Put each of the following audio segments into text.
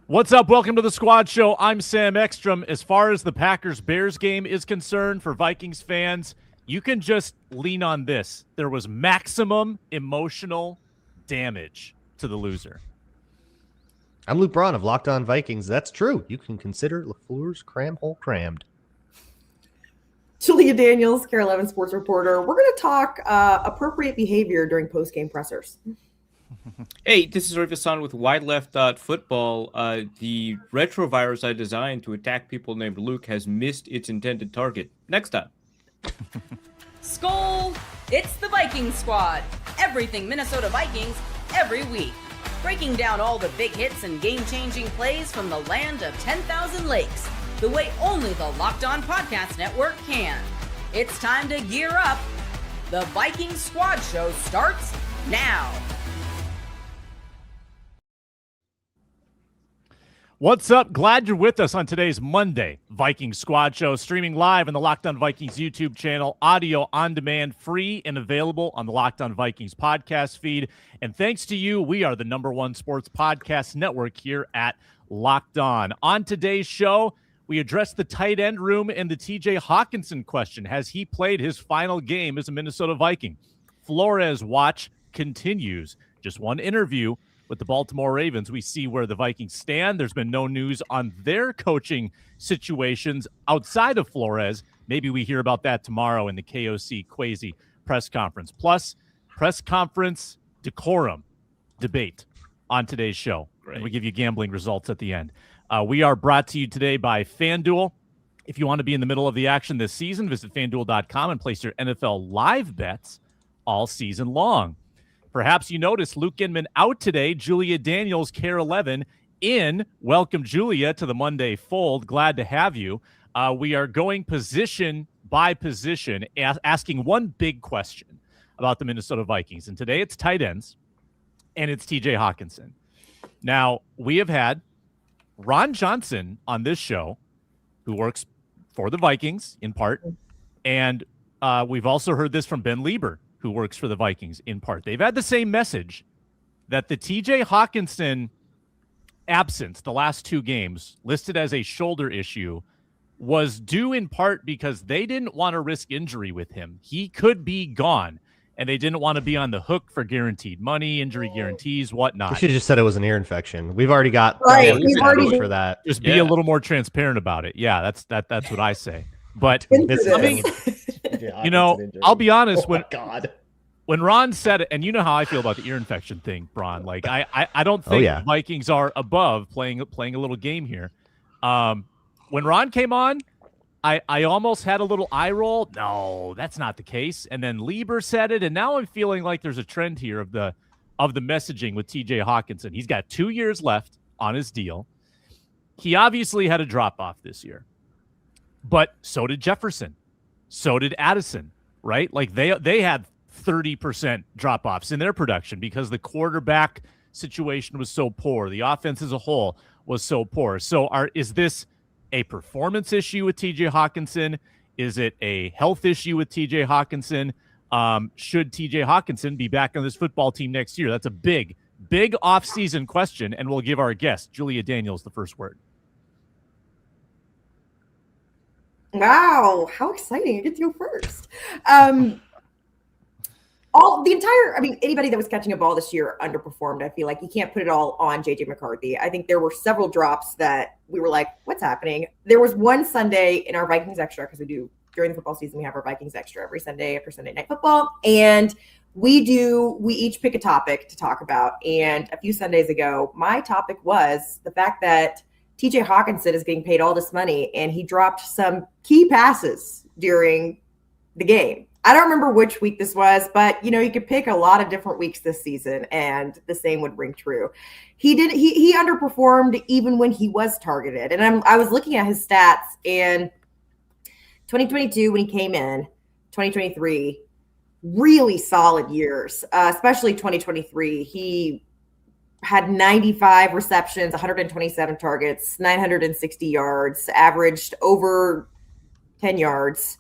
What's up? Welcome to the Squad Show. I'm Sam Ekstrom. As far as the Packers-Bears game is concerned, for Vikings fans, you can just lean on this. There was maximum emotional damage to the loser. I'm Luke Braun of Locked On Vikings. That's true. You can consider LaFleur's cram hole crammed. Julia Daniels, Care 11 sports reporter. We're going to talk appropriate behavior during post-game pressers. Hey, this is Rivasan with WideLeft.Football. The retrovirus I designed to attack people named Luke has missed its intended target. Next time. Skol! It's the Viking Squad. Everything Minnesota Vikings, every week. Breaking down all the big hits and game-changing plays from the land of 10,000 lakes. The way only the Locked On Podcast Network can. It's time to gear up. The Viking Squad Show starts now. What's up? Glad you're with us on today's Monday Vikings Squad Show, streaming live on the Locked On Vikings YouTube channel, audio on demand, free and available on the Locked On Vikings podcast feed. And thanks to you, we are the #1 sports podcast network here at Locked On. On today's show, we address the tight end room and the TJ Hockenson question. Has he played his final game as a Minnesota Viking? Flores watch continues. Just one interview with the Baltimore Ravens, we see where the Vikings stand. There's been no news on their coaching situations outside of Flores. Maybe we hear about that tomorrow in the KOC Kwesi press conference. Plus, press conference decorum debate on today's show. Great. And we give you gambling results at the end. We are brought to you today by FanDuel. If you want to be in the middle of the action this season, visit FanDuel.com and place your NFL live bets all season long. Perhaps you noticed Luke Inman out today. Julia Daniels, Care 11, in. Welcome, Julia, to the Monday Fold. Glad to have you. We are going position by position, asking one big question about the Minnesota Vikings. And today it's tight ends, and it's TJ Hockenson. Now, we have had Ron Johnson on this show, who works for the Vikings in part, and we've also heard this from Ben Lieber, who works for the Vikings in part. They've had the same message, that the TJ Hockenson absence the last two games, listed as a shoulder issue, was due in part because they didn't want to risk injury with him. He could be gone, and they didn't want to be on the hook for guguaranteed money, injury guarantees, whatnot. We should have just said it was an ear infection. We've already got we've already for that. Just be a little more transparent about it. Yeah, that's what I say. But I'll be honest. When Ron said it, and you know how I feel about the ear infection thing, Bron. Like I don't think the Vikings are above playing a little game here. When Ron came on, I almost had a little eye roll. No, that's not the case. And then Lieber said it, and now I'm feeling like there's a trend here of the messaging with TJ Hockenson. He's got 2 years left on his deal. He obviously had a drop off this year. But so did Jefferson. So did Addison, right? Like they had 30% drop-offs in their production because the quarterback situation was so poor. The offense as a whole was so poor. So is this a performance issue with TJ Hockenson? Is it a health issue with TJ Hockenson? Should TJ Hockenson be back on this football team next year? That's a big off-season question, and we'll give our guest, Julia Daniels, the first word. Wow, how exciting. I get to go first. Anybody that was catching a ball this year underperformed. I feel like you can't put it all on JJ McCarthy. I think there were several drops that we were like, what's happening? There was one Sunday in our Vikings Extra, because we do during the football season, we have our Vikings Extra every Sunday after Sunday Night Football. And we each pick a topic to talk about. And a few Sundays ago, my topic was the fact that TJ Hockenson is getting paid all this money, and he dropped some key passes during the game. I don't remember which week this was, but you could pick a lot of different weeks this season, and the same would ring true. He underperformed even when he was targeted. And I was looking at his stats, and 2022 when he came in, 2023, really solid years, especially 2023. He had 95 receptions, 127 targets, 960 yards, averaged over 10 yards.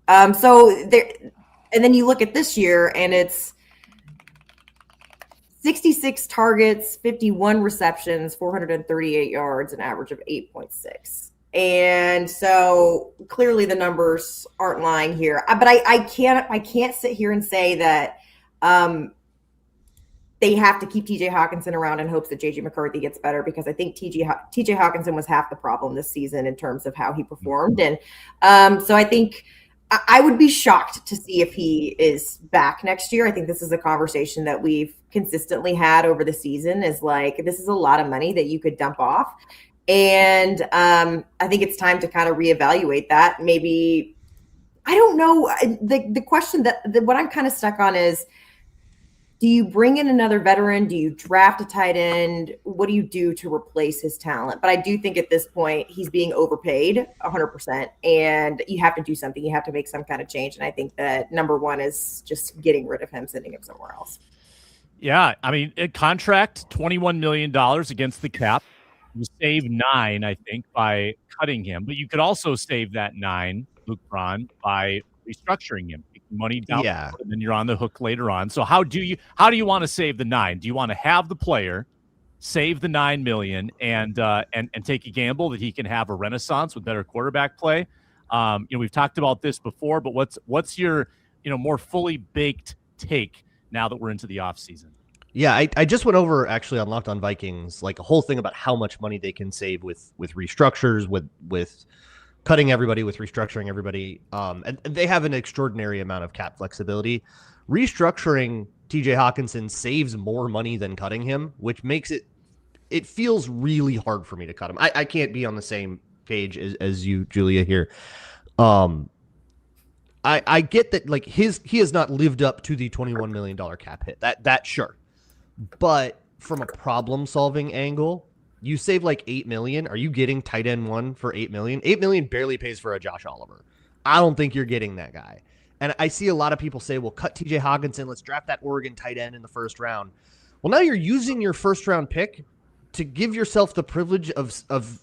And then you look at this year, and it's 66 targets, 51 receptions, 438 yards, an average of 8.6. And so clearly the numbers aren't lying here. But I can't sit here and say that they have to keep TJ Hockenson around in hopes that JJ McCarthy gets better, because I think TJ Hockenson was half the problem this season in terms of how he performed. And so I think I would be shocked to see if he is back next year. I think this is a conversation that we've consistently had over the season, is like, this is a lot of money that you could dump off. And I think it's time to kind of reevaluate that. Maybe, I don't know. The question that what I'm kind of stuck on is, do you bring in another veteran? Do you draft a tight end? What do you do to replace his talent? But I do think at this point he's being overpaid 100%, and you have to do something. You have to make some kind of change. And I think that number one is just getting rid of him, sending him somewhere else. Yeah, I mean, a contract, $21 million against the cap. You save $9 million, I think, by cutting him. But you could also save that $9 million, Luke Braun, by restructuring him, taking money down, and then you're on the hook later on. So how do you want to save the $9 million? Do you want to have the player save the $9 million and take a gamble that he can have a renaissance with better quarterback play? We've talked about this before, but what's your more fully baked take now that we're into the offseason? Yeah, I just went over actually on Locked On Vikings, like a whole thing about how much money they can save with restructures, with cutting everybody, with restructuring everybody. And they have an extraordinary amount of cap flexibility. Restructuring TJ Hockenson saves more money than cutting him, which makes it feels really hard for me to cut him. I can't be on the same page as you, Julia, here. I get that, like, he has not lived up to the $21 million cap hit. That sure. But from a problem-solving angle, you save like $8 million. Are you getting tight end one for $8 million? $8 million barely pays for a Josh Oliver. I don't think you're getting that guy. And I see a lot of people say, well, cut TJ Hockenson. Let's draft that Oregon tight end in the first round. Well, now you're using your first-round pick to give yourself the privilege of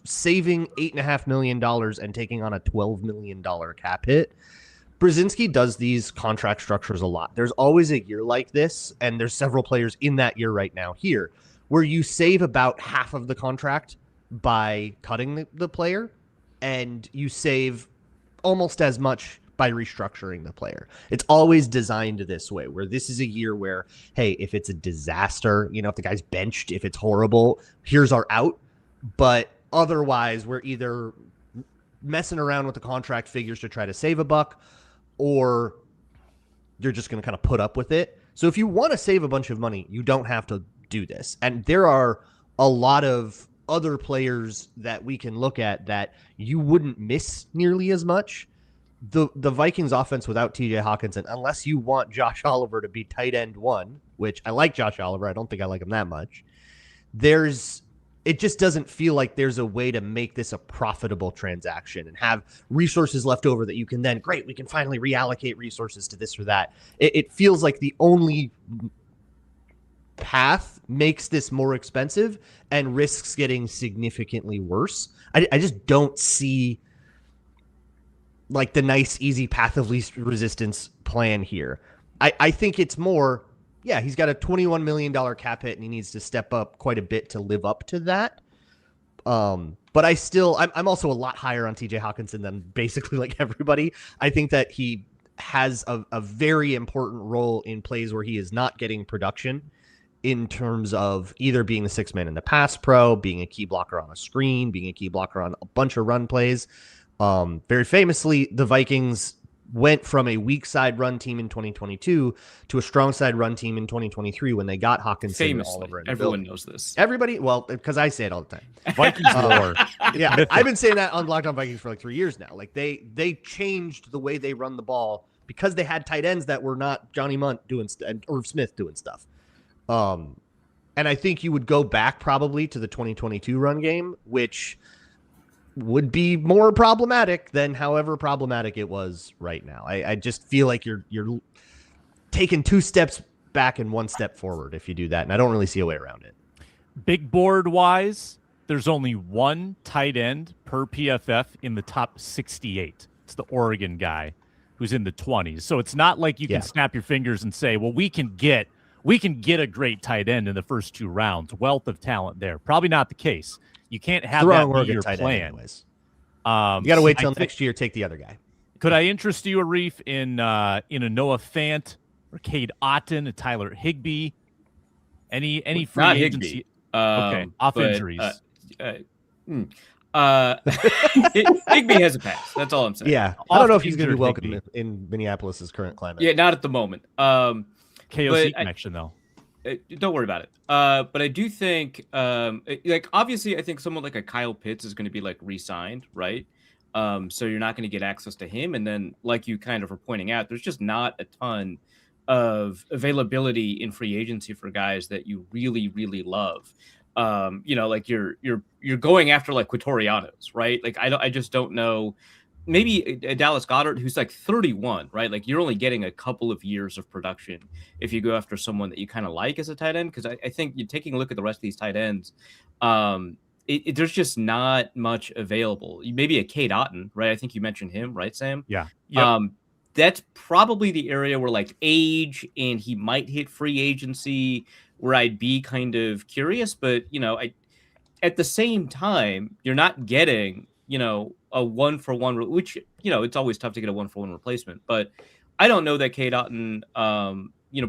saving $8.5 million and taking on a $12 million cap hit. Brzezinski does these contract structures a lot. There's always a year like this, and there's several players in that year right now here, where you save about half of the contract by cutting the player, and you save almost as much by restructuring the player. It's always designed this way, where this is a year where, hey, if it's a disaster, if the guy's benched, if it's horrible, here's our out. But otherwise, we're either messing around with the contract figures to try to save a buck, or you're just going to kind of put up with it. So if you want to save a bunch of money, you don't have to do this. And there are a lot of other players that we can look at that you wouldn't miss nearly as much. The Vikings offense without TJ Hockenson, unless you want Josh Oliver to be tight end one, which I like Josh Oliver. I don't think I like him that much. It just doesn't feel like there's a way to make this a profitable transaction and have resources left over that you can then, great, we can finally reallocate resources to this or that. It feels like the only path makes this more expensive and risks getting significantly worse. I just don't see like the nice, easy path of least resistance plan here. I think it's more, yeah, he's got a $21 million cap hit and he needs to step up quite a bit to live up to that. But I'm also a lot higher on TJ Hockenson than basically like everybody. I think that he has a very important role in plays where he is not getting production, in terms of either being the sixth man in the pass pro, being a key blocker on a screen, being a key blocker on a bunch of run plays. Very famously, the Vikings went from a weak side run team in 2022 to a strong side run team in 2023 when they got Hockenson and Oliver. Everyone knows this. Everybody, well, because I say it all the time. Vikings lore. Yeah, I've been saying that on Locked On Vikings for like 3 years now. Like they changed the way they run the ball because they had tight ends that were not Johnny Munt doing and Irv Smith doing stuff. And I think you would go back probably to the 2022 run game, which would be more problematic than however problematic it was right now. I just feel like you're taking 2 steps back and 1 step forward if you do that, and I don't really see a way around it. Big board wise, there's only one tight end per PFF in the top 68. It's the Oregon guy who's in the 20s. So it's not like you can snap your fingers and say, well, we can get we can get a great tight end in the first 2 rounds. Wealth of talent there. Probably not the case. You can't have that be your plan. Anyways. You got to wait till next year. Take the other guy. Could I interest you, Arif, in a Noah Fant or Cade Otton, a Tyler Higbee? Any free Not agency? Higbee. Okay, off injuries. Higbee has a pass. That's all I'm saying. Yeah, I don't know if he's going to be welcome in Minneapolis' current climate. Yeah, not at the moment. KOC connection though. Don't worry about it. But I do think, like, obviously, I think someone like a Kyle Pitts is going to be like re-signed, right? So you're not going to get access to him. And then, like you kind of were pointing out, there's just not a ton of availability in free agency for guys that you really, really love. Like you're going after like Quatorianos, right? Like I just don't know. Maybe a Dallas Goedert who's like 31, right? Like you're only getting a couple of years of production if you go after someone that you kind of like as a tight end. Because I think you're taking a look at the rest of these tight ends. There's just not much available. Maybe a Cade Otton, right? I think you mentioned him, right, Sam? Yeah. Yep. That's probably the area where like age and he might hit free agency where I'd be kind of curious. But, at the same time, you're not getting, a 1-for-1, which, it's always tough to get a 1-for-1 replacement. But I don't know that Cade Otton,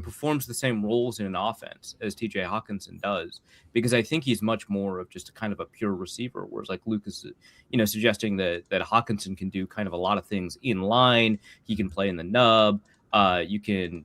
performs the same roles in an offense as TJ Hockenson does, because I think he's much more of just a kind of a pure receiver. Whereas like Luke is, suggesting that Hockenson can do kind of a lot of things in line. He can play in the nub. You can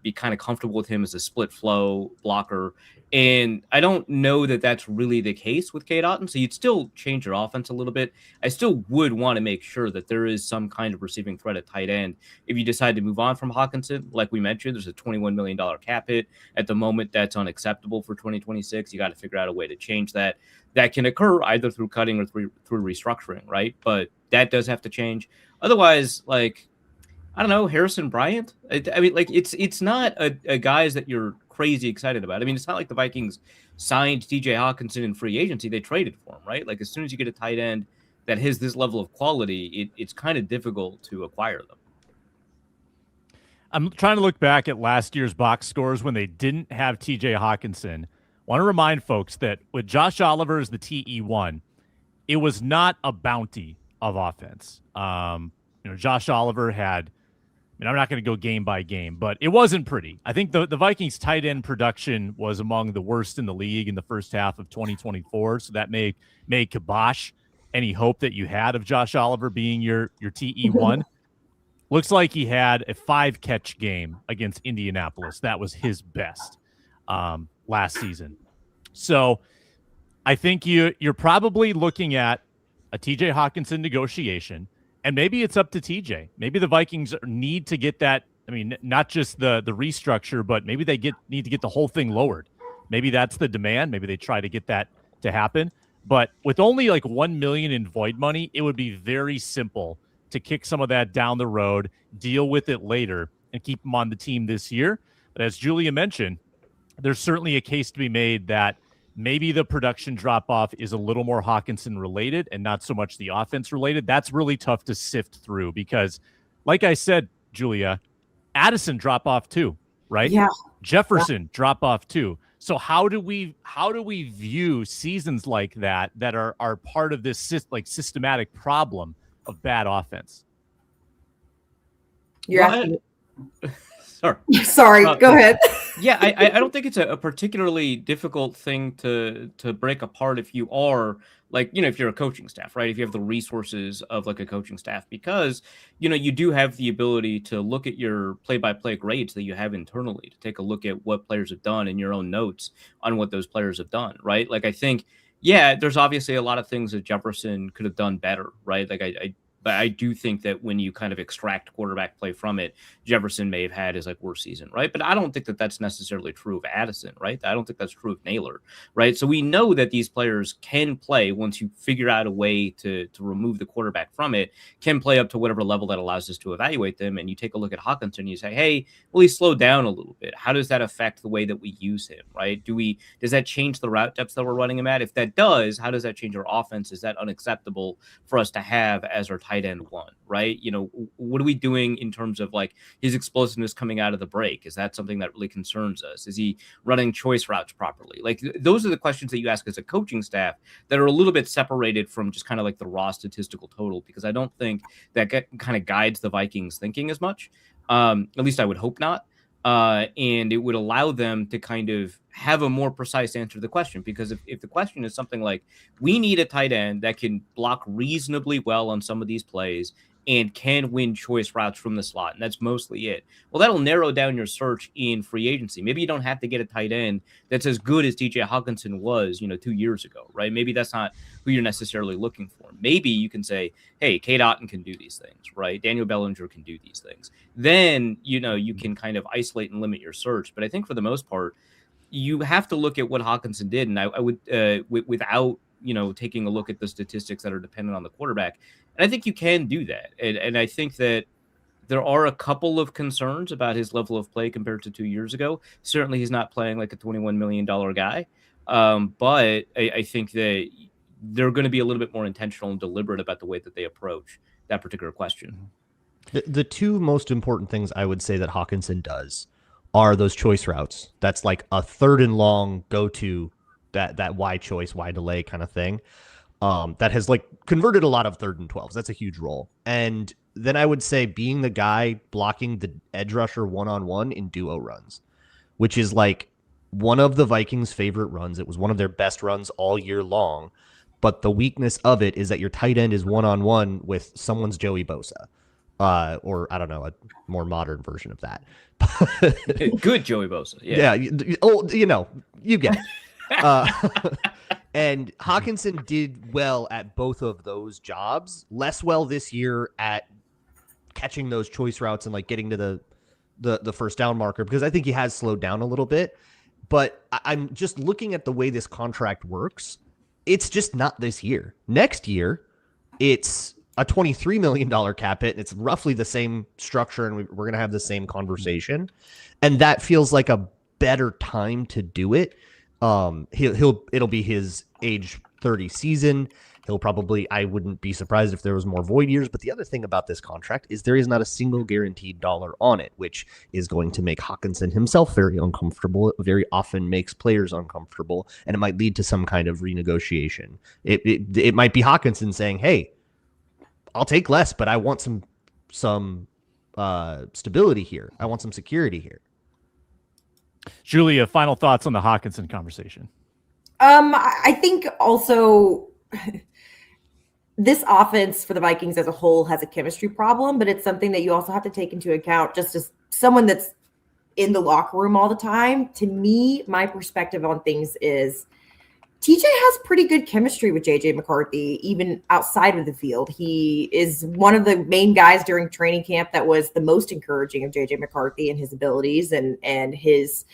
be kind of comfortable with him as a split flow blocker. And I don't know that that's really the case with Cade Otton. So you'd still change your offense a little bit. I still would want to make sure that there is some kind of receiving threat at tight end. If you decide to move on from Hockenson, like we mentioned, there's a $21 million cap hit at the moment. That's unacceptable for 2026. You got to figure out a way to change that. That can occur either through cutting or through restructuring, right? But that does have to change. Otherwise, like, I don't know, Harrison Bryant. I mean, like it's not a guys that you're crazy excited about. I mean, it's not like the Vikings signed TJ Hockenson in free agency. They traded for him, right? Like as soon as you get a tight end that has this level of quality, it's kind of difficult to acquire them. I'm trying to look back at last year's box scores when they didn't have TJ Hockenson. I want to remind folks that with Josh Oliver as the TE1, it was not a bounty of offense. Josh Oliver had, I'm not going to go game by game, but it wasn't pretty. I think the Vikings tight end production was among the worst in the league in the first half of 2024. So that may kibosh any hope that you had of Josh Oliver being your TE1. Looks like he had a 5-catch game against Indianapolis. That was his best last season. So I think you're probably looking at a TJ Hockenson negotiation. And maybe it's up to TJ. Maybe the Vikings need to get that. I mean, not just the restructure, but maybe they need to get the whole thing lowered. Maybe that's the demand. Maybe they try to get that to happen. But with only like $1 million in void money, it would be very simple to kick some of that down the road, deal with it later, and keep them on the team this year. But as Julia mentioned, there's certainly a case to be made that maybe the production drop-off is a little more Hockenson related and not so much the offense related. That's really tough to sift through because, like I said, Julia, Addison drop off too, right? Yeah. Jefferson drop off too. So how do we view seasons like that are part of this systematic problem of bad offense? You're asking. Sorry, go ahead. Yeah, I don't think it's a particularly difficult thing to break apart if you are like, if you're a coaching staff, right? If you have the resources of like a coaching staff, because, you do have the ability to look at your play-by-play grades that you have internally, to take a look at what players have done and your own notes on what those players have done, right? Like, I think, yeah, there's obviously a lot of things that Jefferson could have done better, right? Like, but I do think that when you kind of extract quarterback play from it, Jefferson may have had his like worst season, right? But I don't think that that's necessarily true of Addison, right? I don't think that's true of Naylor, right? So we know that these players can play once you figure out a way to remove the quarterback from it, can play up to whatever level that allows us to evaluate them. And you take a look at Hockenson and you say, hey, well, he slowed down a little bit. How does that affect the way that we use him, right? Does that change the route depths that we're running him at? If that does, how does that change our offense? Is that unacceptable for us to have as our tight tight end one, right? What are we doing in terms of like his explosiveness coming out of the break? Is that something that really concerns us? Is he running choice routes properly? Like those are the questions that you ask as a coaching staff that are a little bit separated from just kind of like the raw statistical total, because I don't think that kind of guides the Vikings thinking as much. At least I would hope not. And it would allow them to kind of have a more precise answer to the question. Because if the question is something like, we need a tight end that can block reasonably well on some of these plays and can win choice routes from the slot, and that's mostly it, well, that'll narrow down your search in free agency. Maybe you don't have to get a tight end that's as good as TJ Hockenson was, 2 years ago, right? Maybe that's not who you're necessarily looking for. Maybe you can say, hey, Cade Otton can do these things, right? Daniel Bellinger can do these things. Then, you can kind of isolate and limit your search. But I think for the most part, you have to look at what Hockenson did. And I would, without, taking a look at the statistics that are dependent on the quarterback. And I think you can do that. And I think that there are a couple of concerns about his level of play compared to 2 years ago. Certainly he's not playing like a $21 million guy. But I think that they're going to be a little bit more intentional and deliberate about the way that they approach that particular question. The two most important things I would say that Hockenson does are those choice routes. That's like a 3rd and long go-to, that why choice, why delay kind of thing. That has like converted a lot of 3rd and 12s. That's a huge role. And then I would say being the guy blocking the edge rusher one-on-one in duo runs, which is like one of the Vikings' favorite runs. It was one of their best runs all year long. But the weakness of it is that your tight end is one-on-one with someone's Joey Bosa. Or I don't know, a more modern version of that. Good Joey Bosa. Yeah. You get it. And Hockenson did well at both of those jobs. Less well this year at catching those choice routes and like getting to the first down marker, because I think he has slowed down a little bit. But I'm just looking at the way this contract works. It's just not this year. Next year, it's a $23 million cap hit, and it's roughly the same structure, and we're going to have the same conversation. And that feels like a better time to do it. It'll be his age 30 season. He'll probably, I wouldn't be surprised if there was more void years. But the other thing about this contract is there is not a single guaranteed dollar on it, which is going to make Hockenson himself very uncomfortable. It very often makes players uncomfortable, and it might lead to some kind of renegotiation. It might be Hockenson saying, hey, I'll take less, but I want some stability here. I want some security here. Julia, final thoughts on the Hockenson conversation? I think also this offense for the Vikings as a whole has a chemistry problem, but it's something that you also have to take into account just as someone that's in the locker room all the time. To me, my perspective on things is TJ has pretty good chemistry with JJ McCarthy, even outside of the field. He is one of the main guys during training camp that was the most encouraging of JJ McCarthy and his abilities and his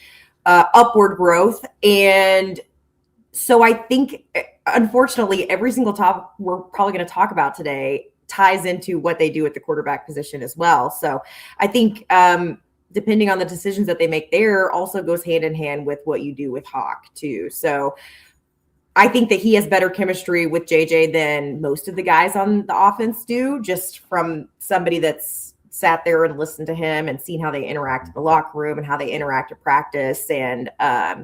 upward growth. And so I think, unfortunately, every single topic we're probably going to talk about today ties into what they do at the quarterback position as well. So I think depending on the decisions that they make there also goes hand in hand with what you do with Hawk too. So I think that he has better chemistry with JJ than most of the guys on the offense do, just from somebody that's sat there and listened to him and seen how they interact in the locker room and how they interact at practice. And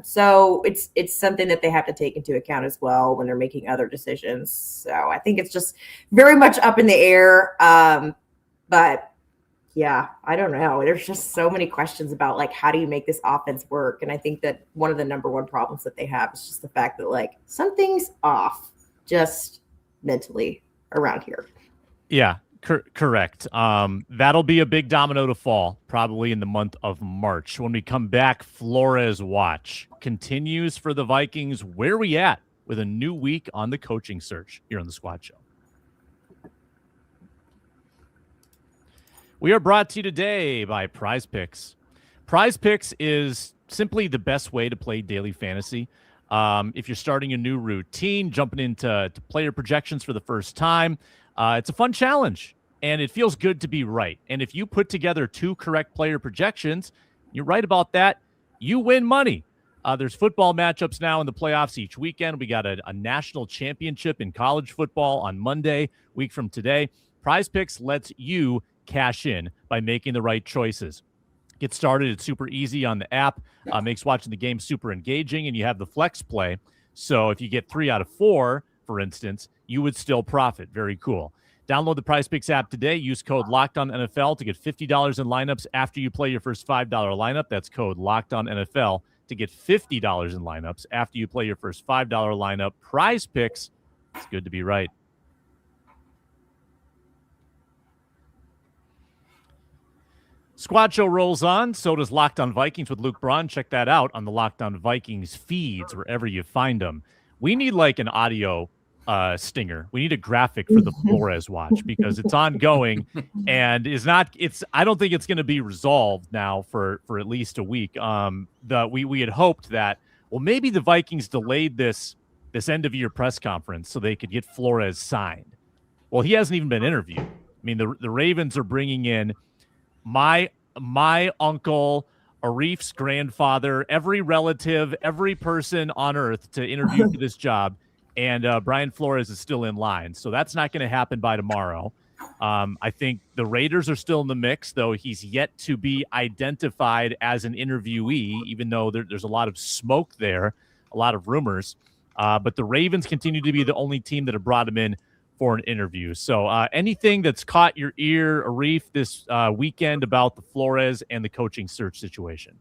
so it's something that they have to take into account as well when they're making other decisions. So I think it's just very much up in the air. But yeah, I don't know. There's just so many questions about like, how do you make this offense work? And I think that one of the number one problems that they have is just the fact that like something's off just mentally around here. Yeah, correct. That'll be a big domino to fall probably in the month of March. When we come back, Flores watch continues for the Vikings. Where are we at with a new week on the coaching search here on the Squad Show? We are brought to you today by Prize Picks. Prize Picks is simply the best way to play daily fantasy. If you're starting a new routine, jumping into player projections for the first time, it's a fun challenge, and it feels good to be right. And if you put together 2 correct player projections, you're right about that, you win money. There's football matchups now in the playoffs each weekend. We got a national championship in college football on Monday, week from today. Prize Picks lets you cash in by making the right choices. Get started. It's super easy on the app. Makes watching the game super engaging, and you have the flex play. So if you get 3 out of 4, for instance, you would still profit. Very cool. Download the Prize Picks app today. Use code LOCKEDONNFL to get $50 in lineups after you play your first $5 lineup. That's code LOCKEDONNFL to get $50 in lineups after you play your first $5 lineup. Prize Picks. It's good to be right. Squad Show rolls on. So does Locked On Vikings with Luke Braun. Check that out on the Locked On Vikings feeds, wherever you find them. We need like an audio stinger. We need a graphic for the Flores watch because it's ongoing and I don't think it's going to be resolved now for at least a week. We had hoped that, well, maybe the Vikings delayed this end of year press conference so they could get Flores signed. Well, he hasn't even been interviewed. I mean, the Ravens are bringing in my uncle, Arif's grandfather, every relative, every person on earth to interview for this job. And Brian Flores is still in line. So that's not going to happen by tomorrow. I think the Raiders are still in the mix, though he's yet to be identified as an interviewee, even though there's a lot of smoke there, a lot of rumors. But the Ravens continue to be the only team that have brought him in for an interview. So anything that's caught your ear, Arif, this weekend about the Flores and the coaching search situation?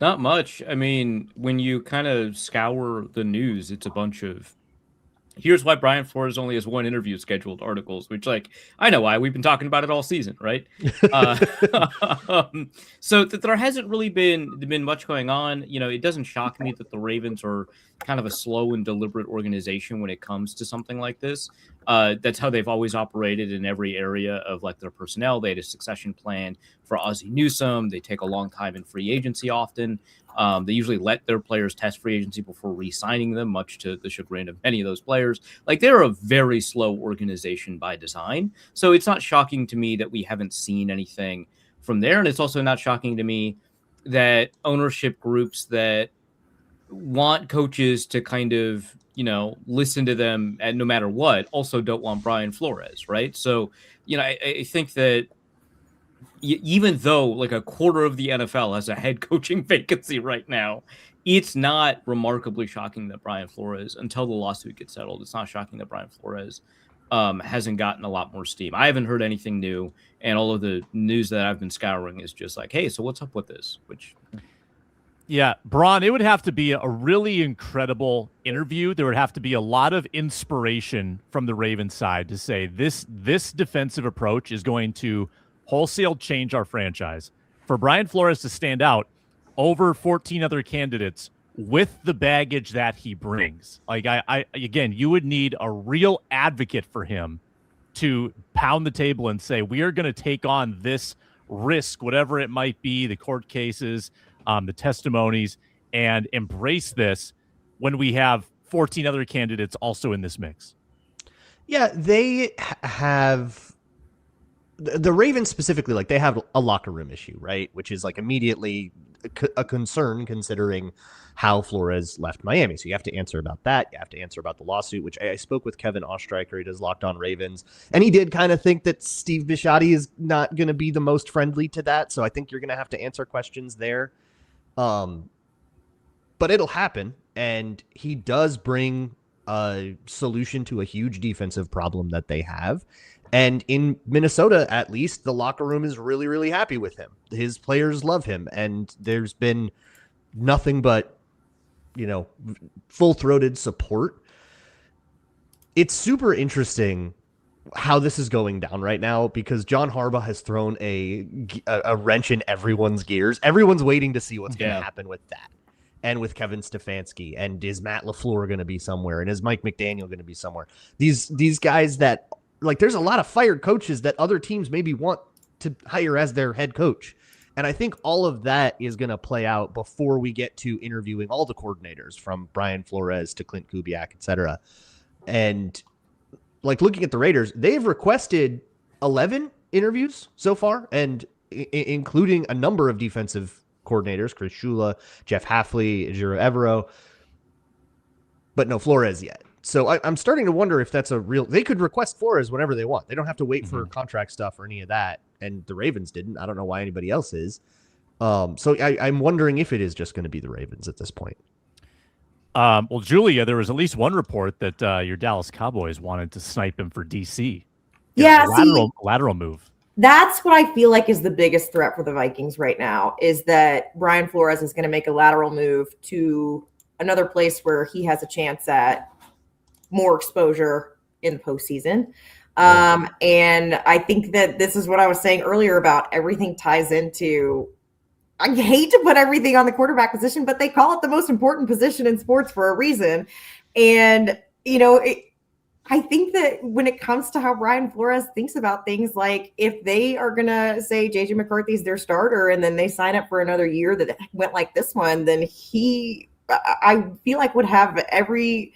Not much. I mean, when you kind of scour the news, it's a bunch of here's why Brian Flores only has 1 interview scheduled articles, which, like, I know why. We've been talking about it all season, right? So there hasn't really been much going on. You know, it doesn't shock me that the Ravens are kind of a slow and deliberate organization when it comes to something like this. That's how they've always operated in every area of, like, their personnel. They had a succession plan for Ozzie Newsome. They take a long time in free agency often. They usually let their players test free agency before re-signing them, much to the chagrin of many of those players. Like, they're a very slow organization by design. So it's not shocking to me that we haven't seen anything from there. And it's also not shocking to me that ownership groups that want coaches to kind of, you know, listen to them and no matter what, also don't want Brian Flores, right? So, you know, I think that even though like a quarter of the NFL has a head coaching vacancy right now, it's not remarkably shocking that Brian Flores, until the lawsuit gets settled, it's not shocking that Brian Flores hasn't gotten a lot more steam. I haven't heard anything new, and all of the news that I've been scouring is just like, hey, so what's up with this? Which, yeah, Braun, it would have to be a really incredible interview. There would have to be a lot of inspiration from the Ravens side to say this defensive approach is going to wholesale change our franchise. For Brian Flores to stand out over 14 other candidates with the baggage that he brings. Like, I again, you would need a real advocate for him to pound the table and say, we are going to take on this risk, whatever it might be, the court cases, the testimonies, and embrace this when we have 14 other candidates also in this mix. Yeah, they have the Ravens specifically, like, they have a locker room issue, right? Which is like immediately a concern considering how Flores left Miami. So you have to answer about that. You have to answer about the lawsuit, which I spoke with Kevin Ostreicher. He does Locked On Ravens. And he did kind of think that Steve Bisciotti is not going to be the most friendly to that. So I think you're going to have to answer questions there. But it'll happen. And he does bring a solution to a huge defensive problem that they have. And in Minnesota, at least, the locker room is really, really happy with him. His players love him. And there's been nothing but, you know, full-throated support. It's super interesting how this is going down right now because John Harbaugh has thrown a wrench in everyone's gears. Everyone's waiting to see what's going to happen with that. And with Kevin Stefanski. And is Matt LaFleur going to be somewhere? And is Mike McDaniel going to be somewhere? These guys that, like, there's a lot of fired coaches that other teams maybe want to hire as their head coach. And I think all of that is going to play out before we get to interviewing all the coordinators from Brian Flores to Clint Kubiak, et cetera. And like, looking at the Raiders, they've requested 11 interviews so far, and including a number of defensive coordinators, Chris Shula, Jeff Hafley, Ejiro Evero, but no Flores yet. So I'm starting to wonder if that's a real. They could request Flores whenever they want. They don't have to wait for contract stuff or any of that. And the Ravens didn't. I don't know why anybody else is. So I'm wondering if it is just going to be the Ravens at this point. Well, Julia, there was at least one report that your Dallas Cowboys wanted to snipe him for DC. Yeah, lateral move. That's what I feel like is the biggest threat for the Vikings right now, is that Brian Flores is going to make a lateral move to another place where he has a chance at more exposure in the postseason. And I think that this is what I was saying earlier about everything ties into, I hate to put everything on the quarterback position, but they call it the most important position in sports for a reason. And, I think that when it comes to how Brian Flores thinks about things, like if they are going to say JJ McCarthy's their starter and then they sign up for another year that went like this one, then I feel like would have every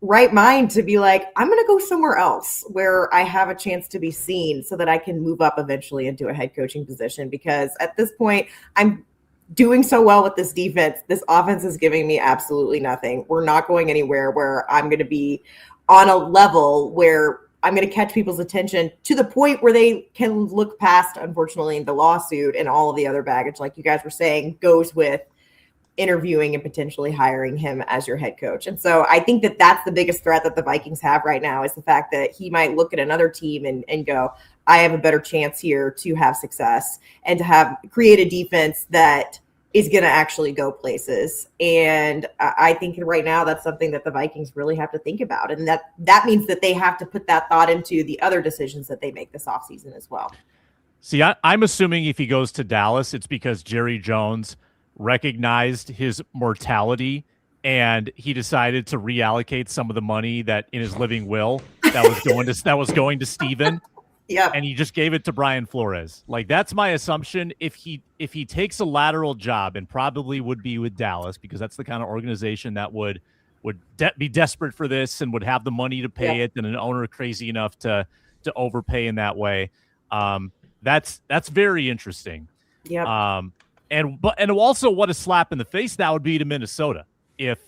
right mind to be like, I'm going to go somewhere else where I have a chance to be seen so that I can move up eventually into a head coaching position. Because at this point, I'm doing so well with this defense. This offense is giving me absolutely nothing. We're not going anywhere where I'm going to be on a level where I'm going to catch people's attention to the point where they can look past, unfortunately, the lawsuit and all of the other baggage, like you guys were saying, goes with interviewing and potentially hiring him as your head coach. And so I think that that's the biggest threat that the Vikings have right now, is the fact that he might look at another team and go, I have a better chance here to have success and to create a defense that is going to actually go places. And I think right now that's something that the Vikings really have to think about. And that means that they have to put that thought into the other decisions that they make this offseason as well. See, I'm assuming if he goes to Dallas, it's because Jerry Jones recognized his mortality and he decided to reallocate some of the money that in his living will that was going to Steven. Yeah. And he just gave it to Brian Flores. Like, that's my assumption. If he takes a lateral job, and probably would be with Dallas, because that's the kind of organization that would be desperate for this and would have the money to pay it, and an owner crazy enough to overpay in that way. That's very interesting. Yeah. And also, what a slap in the face that would be to Minnesota if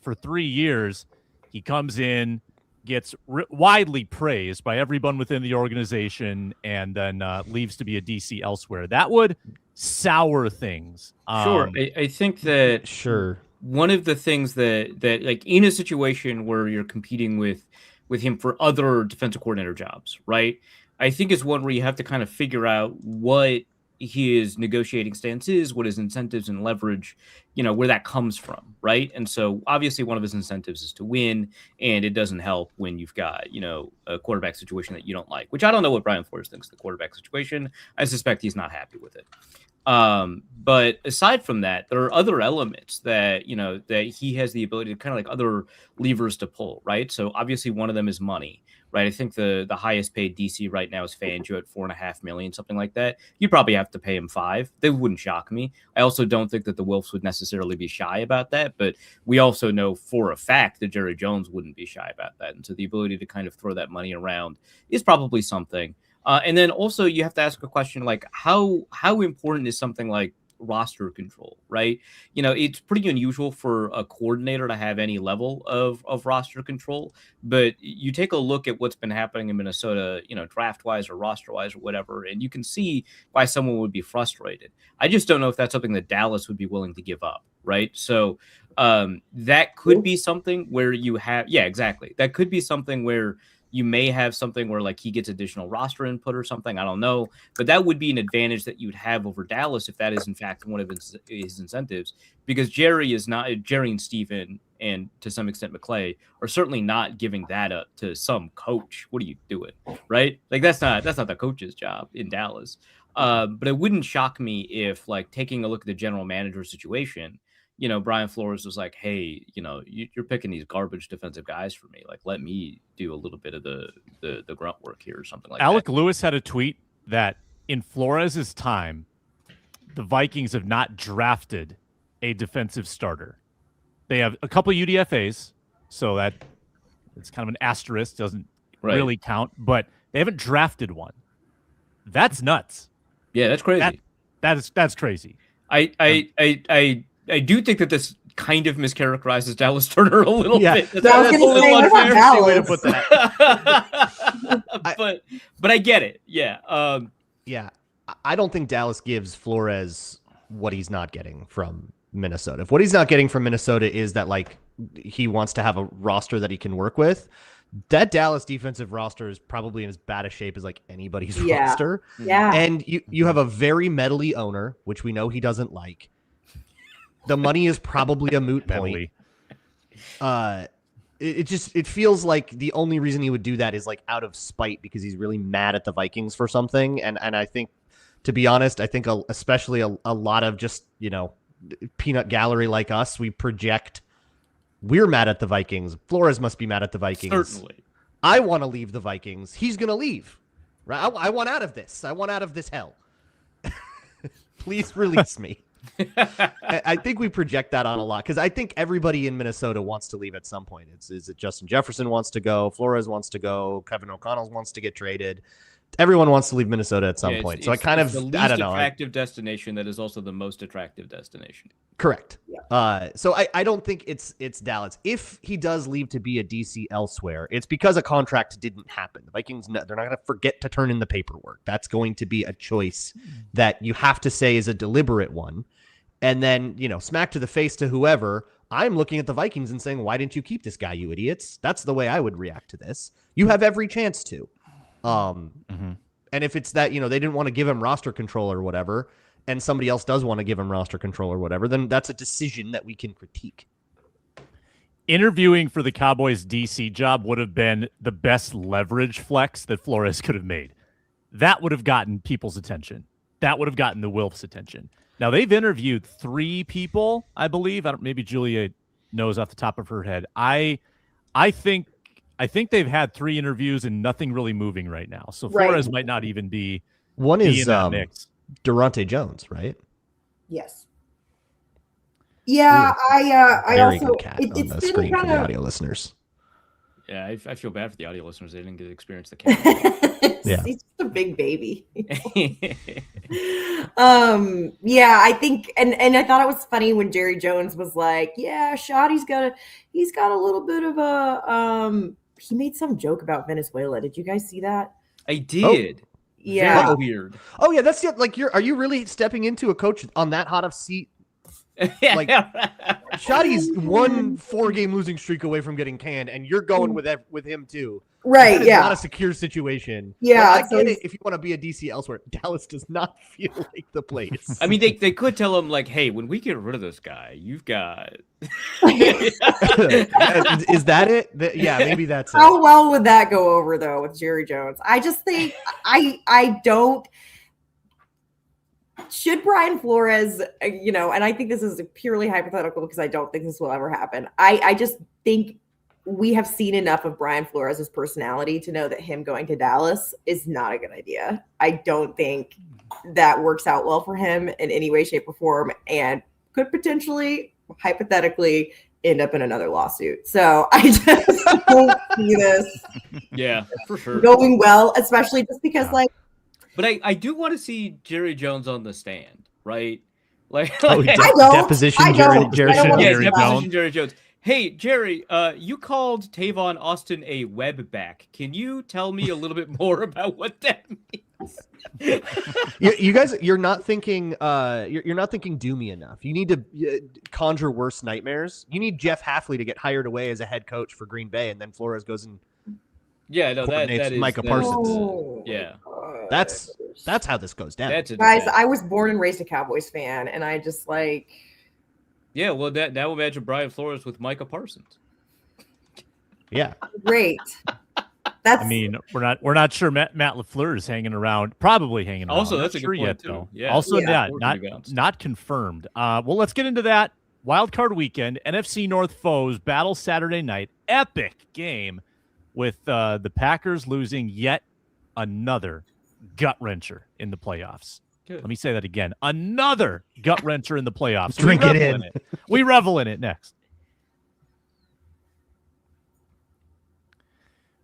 for 3 years he comes in, gets widely praised by everyone within the organization, and then leaves to be a DC elsewhere. That would sour things. Sure. I think that one of the things that like in a situation where you're competing with him for other defensive coordinator jobs, right? I think is one where you have to kind of figure out what his negotiating stance is, what his incentives and leverage, where that comes from, right? And so obviously one of his incentives is to win, and it doesn't help when you've got, a quarterback situation that you don't like, which I don't know what Brian Flores thinks of the quarterback situation. I suspect he's not happy with it. But aside from that, there are other elements that, that he has the ability to kind of like other levers to pull, right? So obviously one of them is money. Right, I think the highest paid DC right now is Fangio at $4.5 million, something like that. You'd probably have to pay him $5 million. They wouldn't shock me. I also don't think that the Wilfs would necessarily be shy about that, but we also know for a fact that Jerry Jones wouldn't be shy about that, and so the ability to kind of throw that money around is probably something. And then also you have to ask a question like how important is something like roster control, right? It's pretty unusual for a coordinator to have any level of roster control, but you take a look at what's been happening in Minnesota, draft wise or roster wise or whatever, and you can see why someone would be frustrated. I just don't know if that's something that Dallas would be willing to give up, right? So that could be something where you have, exactly. That could be something where you may have something where like he gets additional roster input or something. I don't know, but that would be an advantage that you would have over Dallas if that is in fact one of his incentives, because Jerry and Steven and to some extent McClay are certainly not giving that up to some coach. What are you doing? Right? Like that's not the coach's job in Dallas. But it wouldn't shock me if, like, taking a look at the general manager situation, Brian Flores was like, hey, you're picking these garbage defensive guys for me. Like, let me do a little bit of the grunt work here or something like that. Alec Lewis had a tweet that in Flores' time, the Vikings have not drafted a defensive starter. They have a couple UDFAs, so that it's kind of an asterisk, doesn't really count, but they haven't drafted one. That's nuts. Yeah, that's crazy. That's crazy. I do think that this kind of mischaracterizes Dallas Turner a little bit. I was gonna say, what about Dallas? Way to put that. but I get it. Yeah. Yeah. I don't think Dallas gives Flores what he's not getting from Minnesota. If what he's not getting from Minnesota is that like he wants to have a roster that he can work with, that Dallas defensive roster is probably in as bad a shape as like anybody's roster. Yeah. And you have a very meddly owner, which we know he doesn't like. The money is probably a moot point. It feels like the only reason he would do that is like out of spite because he's really mad at the Vikings for something. And I think, to be honest, I think especially a lot of just, peanut gallery like us, we project we're mad at the Vikings. Flores must be mad at the Vikings. Certainly. I want to leave the Vikings. He's going to leave. Right? I want out of this. I want out of this hell. Please release me. I think we project that on a lot because I think everybody in Minnesota wants to leave at some point. Is it Justin Jefferson wants to go? Flores wants to go. Kevin O'Connell wants to get traded. Everyone wants to leave Minnesota at some point. So I kind of, the least I don't know. attractive destination that is also the most attractive destination. Correct. Yeah. So I don't think it's Dallas. If he does leave to be a DC elsewhere, it's because a contract didn't happen. The Vikings, they're not going to forget to turn in the paperwork. That's going to be a choice that you have to say is a deliberate one. And then, smack to the face to whoever. I'm looking at the Vikings and saying, why didn't you keep this guy, you idiots? That's the way I would react to this. You have every chance to. And if it's that, they didn't want to give him roster control or whatever, and somebody else does want to give him roster control or whatever, then that's a decision that we can critique. Interviewing for the Cowboys DC job would have been the best leverage flex that Flores could have made. That would have gotten people's attention. That would have gotten the Wilfs' attention. Now, they've interviewed 3 people, I believe. Maybe Julia knows off the top of her head. I think they've had 3 interviews and nothing really moving right now. So Flores might not even be one is in that mix. Durante Jones, right? Yes. Yeah, I Very also good cat on it's the been screen for kind the of audio listeners. Yeah, I feel bad for the audio listeners. They didn't get to experience the camera. He's just a big baby. Yeah, I think and I thought it was funny when Jerry Jones was like, yeah, Shoddy's got a little bit of a he made some joke about Venezuela. Did you guys see that? I did. Yeah. Very weird. Oh yeah, that's it. Like are you really stepping into a coach on that hot of seat? Like Shoddy's 1 4-game losing streak away from getting canned, and you're going with him too. Right. It's Yeah. not a secure situation. Yeah. Like, I get it if you want to be a DC elsewhere. Dallas does not feel like the place. I mean, they could tell him like, hey, when we get rid of this guy, you've got. Is that it? Yeah, maybe that's it. How well would that go over though with Jerry Jones? I just think I don't. Should Brian Flores, and I think this is purely hypothetical because I don't think this will ever happen. I just think we have seen enough of Brian Flores' personality to know that him going to Dallas is not a good idea. I don't think that works out well for him in any way, shape, or form, and could potentially, hypothetically, end up in another lawsuit. So I just don't see this for sure going well, especially just because But I do want to see Jerry Jones on the stand, right? Like, deposition Jerry Jones. Hey, Jerry, you called Tavon Austin a web back. Can you tell me a little bit more about what that means? You guys, you're not thinking doomy enough. You need to conjure worse nightmares. You need Jeff Hafley to get hired away as a head coach for Green Bay, and then Flores goes and that is Micah Parsons. Yeah, that's how this goes down. Guys, I was born and raised a Cowboys fan, and I just like. Yeah, well, now imagine Brian Flores with Micah Parsons. Yeah, great. That's. I mean, we're not sure Matt LaFleur is probably hanging around. Also, that's a good point yet, too. though. Yeah. Also, not confirmed. Well, let's get into that. Wild card weekend, NFC North foes battle Saturday night. Epic game with the Packers losing yet another gut wrencher in the playoffs. Good. Let me say that again. Another gut wrencher in the playoffs. Drink it in. We revel in it next.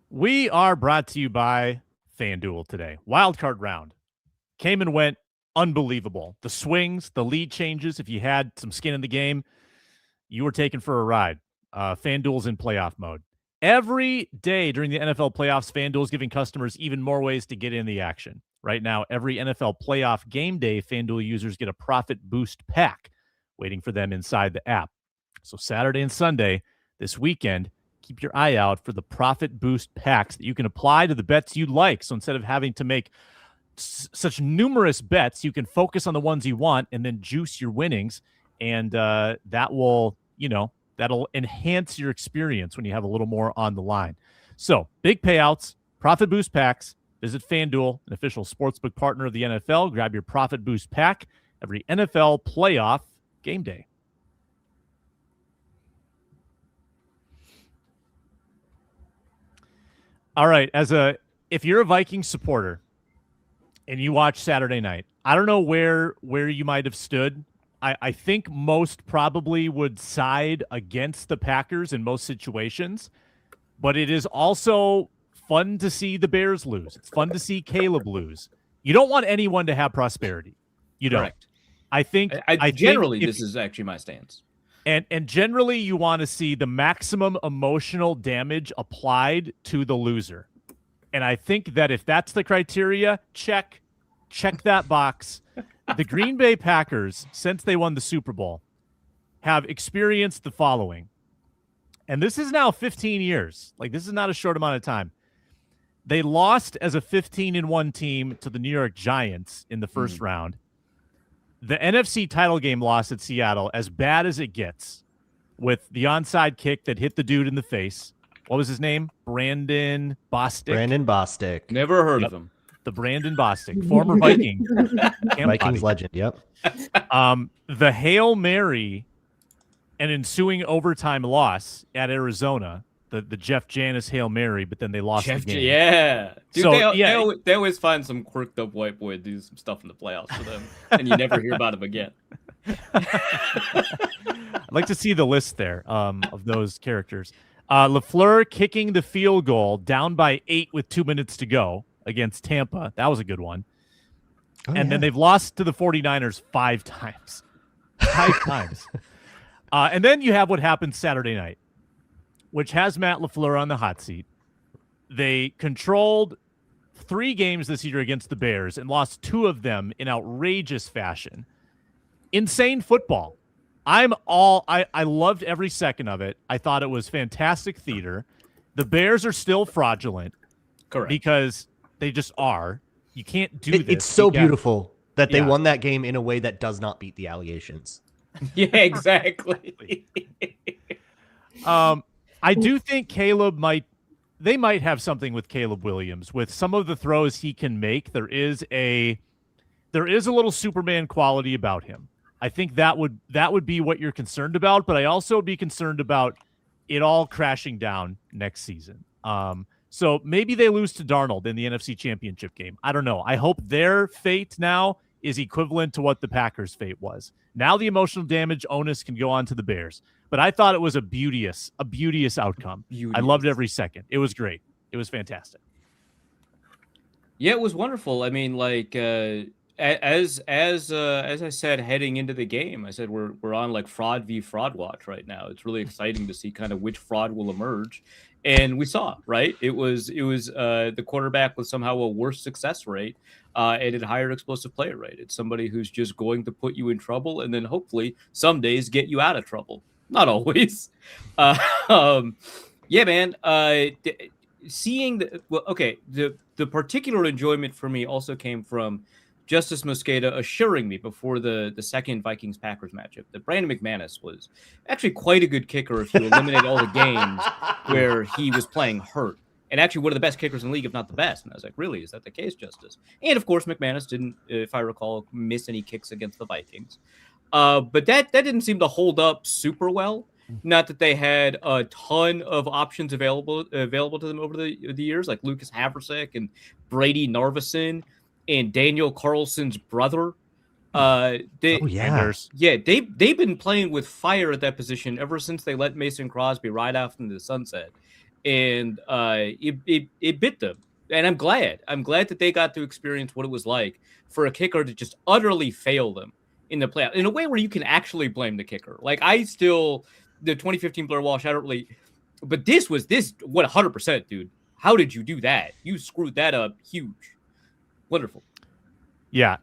We are brought to you by FanDuel today. Wildcard round came and went. Unbelievable. The swings, the lead changes. If you had some skin in the game, you were taken for a ride. FanDuel's in playoff mode. Every day during the NFL playoffs, FanDuel is giving customers even more ways to get in the action. Right now, every NFL playoff game day, FanDuel users get a profit boost pack waiting for them inside the app. So Saturday and Sunday, this weekend, keep your eye out for the profit boost packs that you can apply to the bets you like. So instead of having to make such numerous bets, you can focus on the ones you want and then juice your winnings. And that will, that'll enhance your experience when you have a little more on the line. So big payouts, profit boost packs. Visit FanDuel, an official sportsbook partner of the NFL. Grab your profit boost pack every NFL playoff game day. All right, if you're a Vikings supporter and you watch Saturday night, I don't know where you might have stood. I think most probably would side against the Packers in most situations, but it is also fun to see the Bears lose. It's fun to see Caleb lose. You don't want anyone to have prosperity. You don't. Correct. I think this is actually my stance. And generally you want to see the maximum emotional damage applied to the loser. And I think that if that's the criteria, check that box. The Green Bay Packers, since they won the Super Bowl, have experienced the following. And this is now 15 years. Like, this is not a short amount of time. They lost as a 15-1 team to the New York Giants in the first round. The NFC title game loss at Seattle, as bad as it gets, with the onside kick that hit the dude in the face. What was his name? Brandon Bostic. Never heard of him. The Brandon Bostic, former Viking. Vikings legend, yep. The Hail Mary and ensuing overtime loss at Arizona, the Jeff Janis Hail Mary, but then they lost the game. Yeah. Dude, So, they always find some quirked up white boy to do some stuff in the playoffs for them, and you never hear about him again. I'd like to see the list there of those characters. LaFleur kicking the field goal down by 8 with 2 minutes to go against Tampa. That was a good one. Then they've lost to the 49ers 5 times. 5 times. And then you have what happened Saturday night, which has Matt LaFleur on the hot seat. They controlled 3 games this year against the Bears and lost 2 of them in outrageous fashion. Insane football. I loved every second of it. I thought it was fantastic theater. The Bears are still fraudulent. Correct. Because they just are. You can't do this. It's so beautiful that they won that game in a way that does not beat the allegations. Yeah, exactly. I do think they might have something with Caleb Williams. With some of the throws he can make, there is a little Superman quality about him. I think that would be what you're concerned about, but I also would be concerned about it all crashing down next season. So maybe they lose to Darnold in the NFC Championship game. I don't know. I hope their fate now is equivalent to what the Packers' fate was. Now the emotional damage onus can go on to the Bears. But I thought it was a beauteous outcome. I loved every second. It was great. It was fantastic. Yeah, it was wonderful. I mean, like as I said heading into the game, I said we're on like fraud v. fraud watch right now. It's really exciting to see kind of which fraud will emerge. And we saw, right? It was the quarterback with somehow a worse success rate and a higher explosive player rate. It's somebody who's just going to put you in trouble and then hopefully some days get you out of trouble. Not always. Yeah, man. Seeing the particular enjoyment for me also came from Justice Mosqueda assuring me before the second Vikings-Packers matchup that Brandon McManus was actually quite a good kicker if you eliminate all the games where he was playing hurt. And actually one of the best kickers in the league, if not the best. And I was like, really? Is that the case, Justice? And, of course, McManus didn't, if I recall, miss any kicks against the Vikings. But that didn't seem to hold up super well. Not that they had a ton of options available to them over the years, like Lucas Haversick and Brady Narveson and Daniel Carlson's brother. They've been playing with fire at that position ever since they let Mason Crosby ride off into the sunset, and it bit them. And I'm glad that they got to experience what it was like for a kicker to just utterly fail them in the playoff in a way where you can actually blame the kicker. Like the 2015 Blair Walsh, I don't really, but this 100%, dude. How did you do that? You screwed that up huge. Wonderful. Yeah.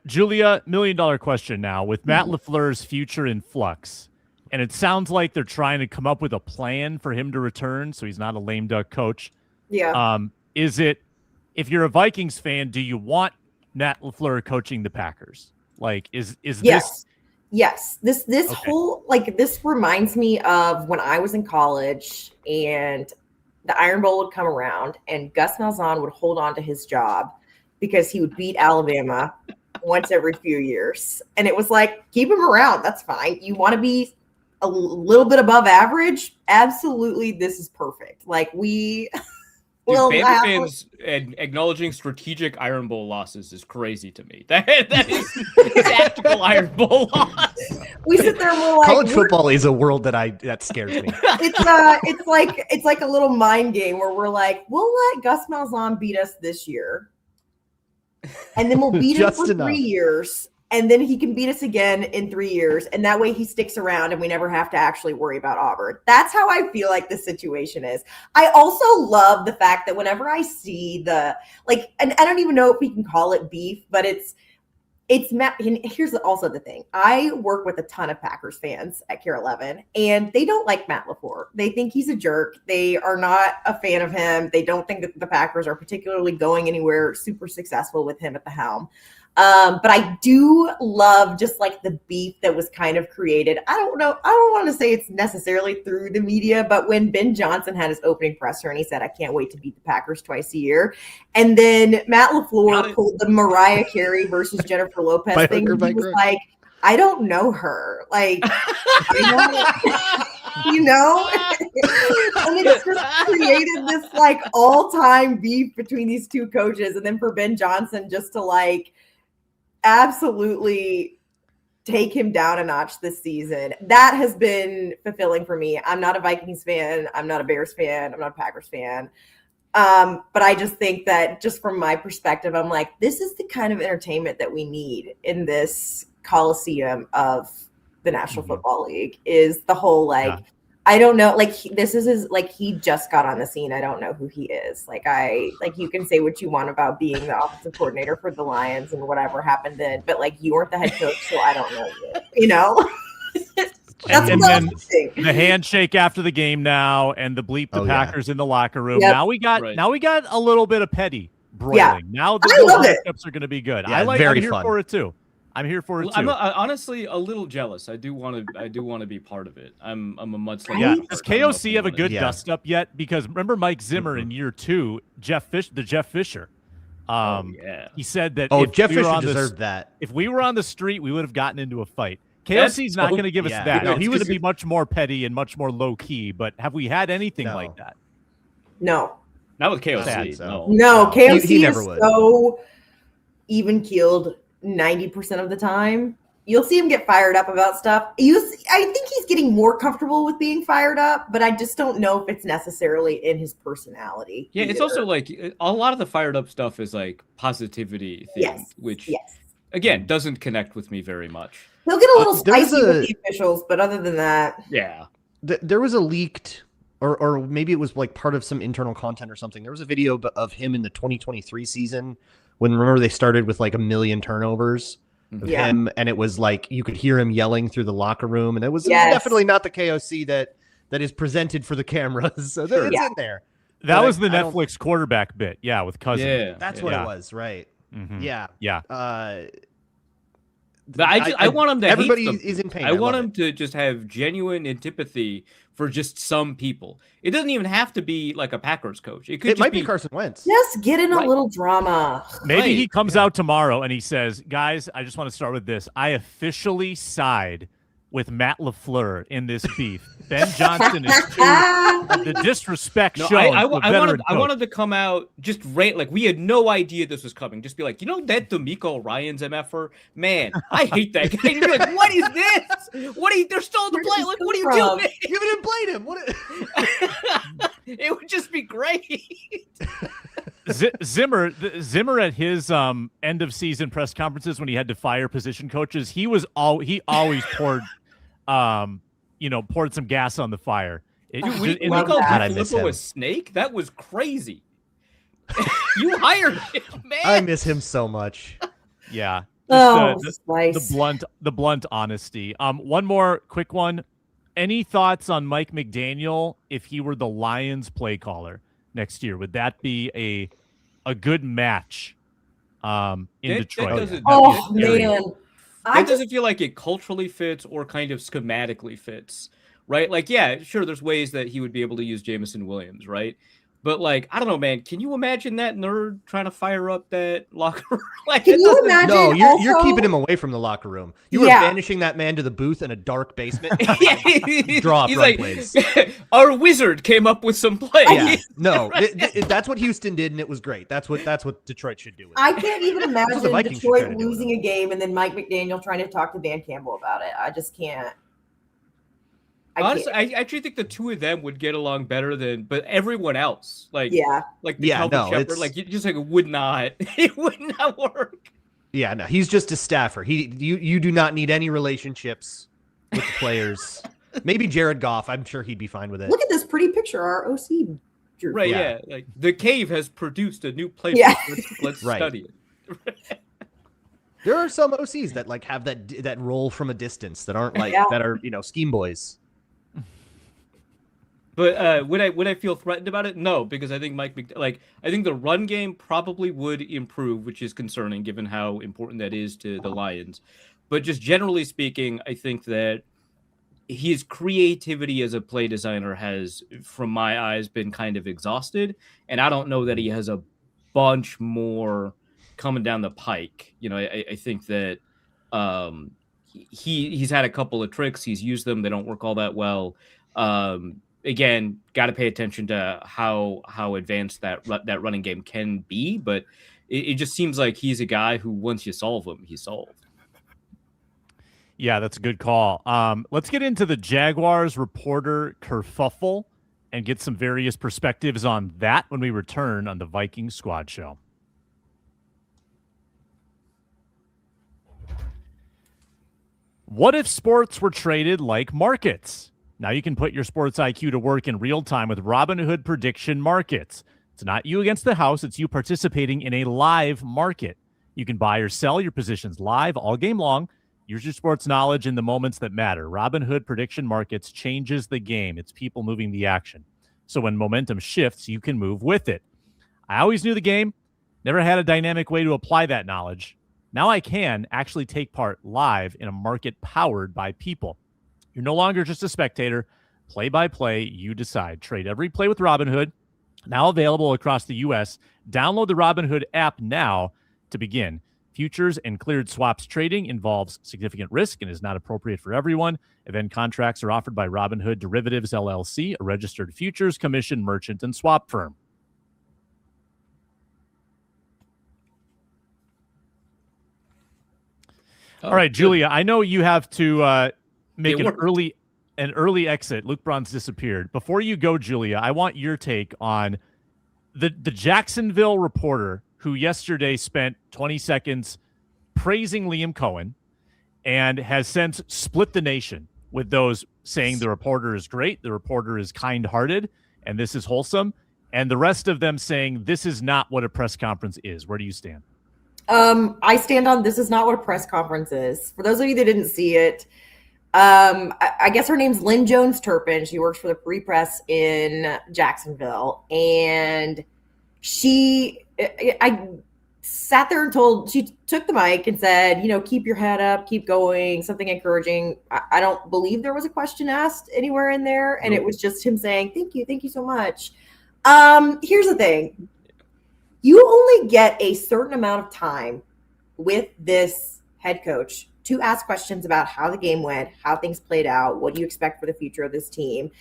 Julia, $1 million question now. With Matt LaFleur's future in flux, and it sounds like they're trying to come up with a plan for him to return so he's not a lame duck coach. Yeah. Is it, if you're a Vikings fan, do you want Matt LaFleur coaching the Packers? Like, is yes. this? Yes. This whole, like, this reminds me of when I was in college and the Iron Bowl would come around and Gus Malzahn would hold on to his job because he would beat Alabama once every few years. And it was like, keep him around. That's fine. You want to be a little bit above average? Absolutely. This is perfect. Like, we Dude, fans acknowledging strategic Iron Bowl losses is crazy to me. That is tactical Iron Bowl loss. We sit there and we're like, college football is a world that scares me. It's like a little mind game where we're like, we'll let Gus Malzahn beat us this year, and then we'll beat him for 3 years, and then he can beat us again in 3 years, and that way he sticks around and we never have to actually worry about Auburn. That's how I feel like the situation is. I also love the fact that whenever I see and I don't even know if we can call it beef, but it's Matt. And here's also the thing. I work with a ton of Packers fans at Care 11, and they don't like Matt LaFleur. They think he's a jerk. They are not a fan of him. They don't think that the Packers are particularly going anywhere super successful with him at the helm. But I do love just like the beef that was kind of created. I don't want to say it's necessarily through the media, but when Ben Johnson had his opening presser and he said, I can't wait to beat the Packers twice a year. And then Matt LaFleur pulled the Mariah Carey versus Jennifer Lopez thing. He was like, I don't know her. Like, you know, and it's just created this like all-time beef between these two coaches. And then for Ben Johnson just to like, absolutely take him down a notch this season. That has been fulfilling for me. I'm not a Vikings fan. I'm not a Bears fan. I'm not a Packers fan. But I just think that just from my perspective, I'm like, this is the kind of entertainment that we need in this coliseum of the National Football League, is the whole I don't know, this is his, he just got on the scene. I don't know who he is. You can say what you want about being the offensive coordinator for the Lions and whatever happened then, but you weren't the head coach, so I don't know you know? That's and then the handshake after the game now, and the bleep the Packers in the locker room. Yep. Now we got a little bit of petty broiling. Yeah. Now the matchups are going to be fun. I'm here for it too. I'm here for it too. I'm honestly a little jealous. I do want to be part of it. I'm a mudslinging. Yeah. Does KOC have a good dust up yet? Because remember Mike Zimmer in year 2, Jeff Fisher. He said that Jeff Fisher deserved that. If we were on the street, we would have gotten into a fight. KOC's not going to give us that. No, he was going to be much more petty and much more low key. But have we had anything like that? No. Not with KOC. No, KOC he never is so even keeled 90% of the time. You'll see him get fired up about stuff. I think he's getting more comfortable with being fired up, but I just don't know if it's necessarily in his personality. Yeah, it's also a lot of the fired up stuff is positivity themed, which again doesn't connect with me very much. He'll get a little spicy with the officials, but other than that, there was a leaked, or maybe it was part of some internal content or something. There was a video of him in the 2023 season. When remember they started with 1 million turnovers of him, and it was you could hear him yelling through the locker room, and it was definitely not the KOC that is presented for the cameras. So it's in there. That was the Netflix quarterback bit, with Cousins. Yeah, that's what it was, right? Mm-hmm. Yeah. But I want him to. Everybody is in pain. I want him to just have genuine antipathy for just some people. It doesn't even have to be a Packers coach. It might be Carson Wentz. Just get in a little drama. Maybe he comes out tomorrow and he says, "Guys, I just want to start with this. I officially side with Matt LaFleur in this beef. Ben Johnson is the disrespect shown. I wanted to come out just we had no idea this was coming. Just be that D'Amico Ryans MFer? Man, I hate that guy. And you're like, what is this? They're still in the play. What are you doing? You haven't played him. It would just be great. Zimmer at his end of season press conferences when he had to fire position coaches, he always poured poured some gas on the fire. When he called Filippo a snake, that was crazy. You hired him, man. I miss him so much. Yeah. The blunt honesty. One more quick one. Any thoughts on Mike McDaniel if he were the Lions play caller next year? Would that be a good match in Detroit? That doesn't feel like it culturally fits or kind of schematically fits, right? Like, yeah, sure, there's ways that he would be able to use Jameson Williams, right? But, like, I don't know, man. Can you imagine that nerd trying to fire up that locker room? Like, can you imagine? No, you're keeping him away from the locker room. You were banishing that man to the booth in a dark basement. Draw up run plays. Our wizard came up with some plays. Yeah, no, that's what Houston did, and it was great. That's what Detroit should do. I can't even imagine Detroit losing a game and then Mike McDaniel trying to talk to Dan Campbell about it. I just can't. Honestly, I actually think the two of them would get along better but everyone else, like the Calvin Shepherd, like it would not work. Yeah, no, he's just a staffer. You do not need any relationships with the players. Maybe Jared Goff, I'm sure he'd be fine with it. Look at this pretty picture, our OC drew. Right, yeah. Like the Cave has produced a new playbook. Yeah. Let's study it. There are some OCs that like have that role from a distance that aren't like that are scheme boys. But would I feel threatened about it? No, because I think I think the run game probably would improve, which is concerning given how important that is to the Lions. But just generally speaking, I think that his creativity as a play designer has, from my eyes, been kind of exhausted, and I don't know that he has a bunch more coming down the pike. I think that he's had a couple of tricks. He's used them. They don't work all that well. Again, got to pay attention to how advanced that running game can be, but it just seems like he's a guy who once you solve him, he's solved. Yeah, that's a good call. Let's get into the Jaguars reporter kerfuffle and get some various perspectives on that when we return on the Vikings Squad Show. What if sports were traded like markets? Now you can put your sports IQ to work in real time with Robinhood Prediction Markets. It's not you against the house. It's you participating in a live market. You can buy or sell your positions live all game long. Use your sports knowledge in the moments that matter. Robinhood Prediction Markets changes the game. It's people moving the action. So when momentum shifts, you can move with it. I always knew the game, never had a dynamic way to apply that knowledge. Now I can actually take part live in a market powered by people. You're no longer just a spectator. Play by play, you decide. Trade every play with Robinhood. Now available across the U.S. Download the Robinhood app now to begin. Futures and cleared swaps trading involves significant risk and is not appropriate for everyone. Event contracts are offered by Robinhood Derivatives LLC, a registered futures commission merchant and swap firm. All right, Julia, I know you have to make an early exit. Luke Braun's disappeared. Before you go, Julia, I want your take on the Jacksonville reporter who yesterday spent 20 seconds praising Liam Cohen and has since split the nation with those saying the reporter is great, the reporter is kind-hearted, and this is wholesome, and the rest of them saying this is not what a press conference is. Where do you stand? I stand on this is not what a press conference is. For those of you that didn't see it, I guess her name's Lynn Jones Turpin. She works for the Free Press in Jacksonville. And I sat there and she took the mic and said, keep your head up, keep going, something encouraging. I don't believe there was a question asked anywhere in there. And it was just him saying, thank you so much. Here's the thing. You only get a certain amount of time with this head coach to ask questions about how the game went, how things played out, what do you expect for the future of this team,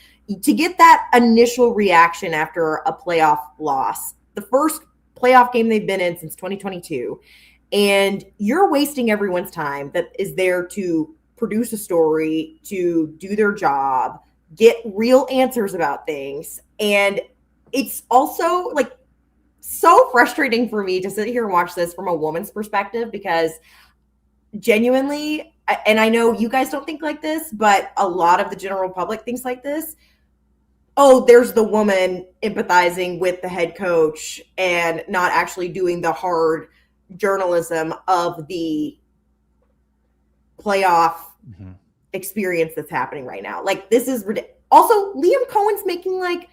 to get that initial reaction after a playoff loss, the first playoff game they've been in since 2022. And you're wasting everyone's time that is there to produce a story, to do their job, get real answers about things. And it's also like, so frustrating for me to sit here and watch this from a woman's perspective, because genuinely, and I know you guys don't think like this, but a lot of the general public thinks like this. Oh, there's the woman empathizing with the head coach and not actually doing the hard journalism of the playoff experience that's happening right now. Like, this is ridiculous. Also, Liam Cohen's making like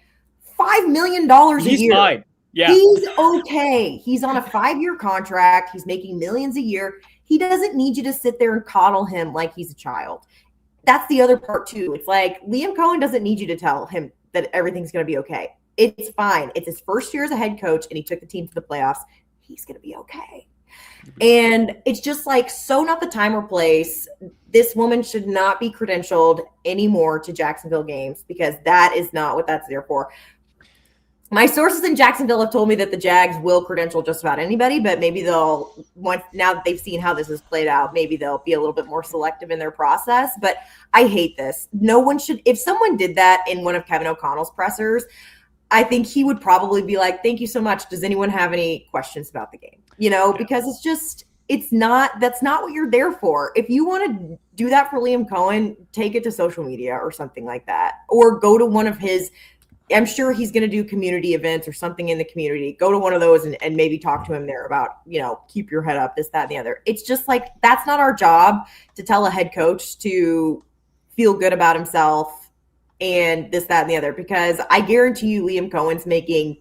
$5 million a year. He's fine. Yeah. He's okay. He's on a 5-year contract. He's making millions a year. He doesn't need you to sit there and coddle him like he's a child. That's the other part too. It's like Liam Cohen doesn't need you to tell him that everything's going to be okay. It's fine. It's his first year as a head coach, and he took the team to the playoffs. He's going to be okay. And it's just like, so not the time or place. This woman should not be credentialed anymore to Jacksonville games, because that is not what that's there for. My sources in Jacksonville have told me that the Jags will credential just about anybody, but maybe they'll, now that they've seen how this has played out, maybe they'll be a little bit more selective in their process. But I hate this. No one should, if someone did that in one of Kevin O'Connell's pressers, I think he would probably be like, thank you so much. Does anyone have any questions about the game? Because it's just, that's not what you're there for. If you want to do that for Liam Cohen, take it to social media or something like that, or go to one of his, I'm sure he's going to do community events or something in the community. Go to one of those and maybe talk to him there about, keep your head up, this, that, and the other. It's just like, that's not our job to tell a head coach to feel good about himself and this, that, and the other, because I guarantee you Liam Cohen's making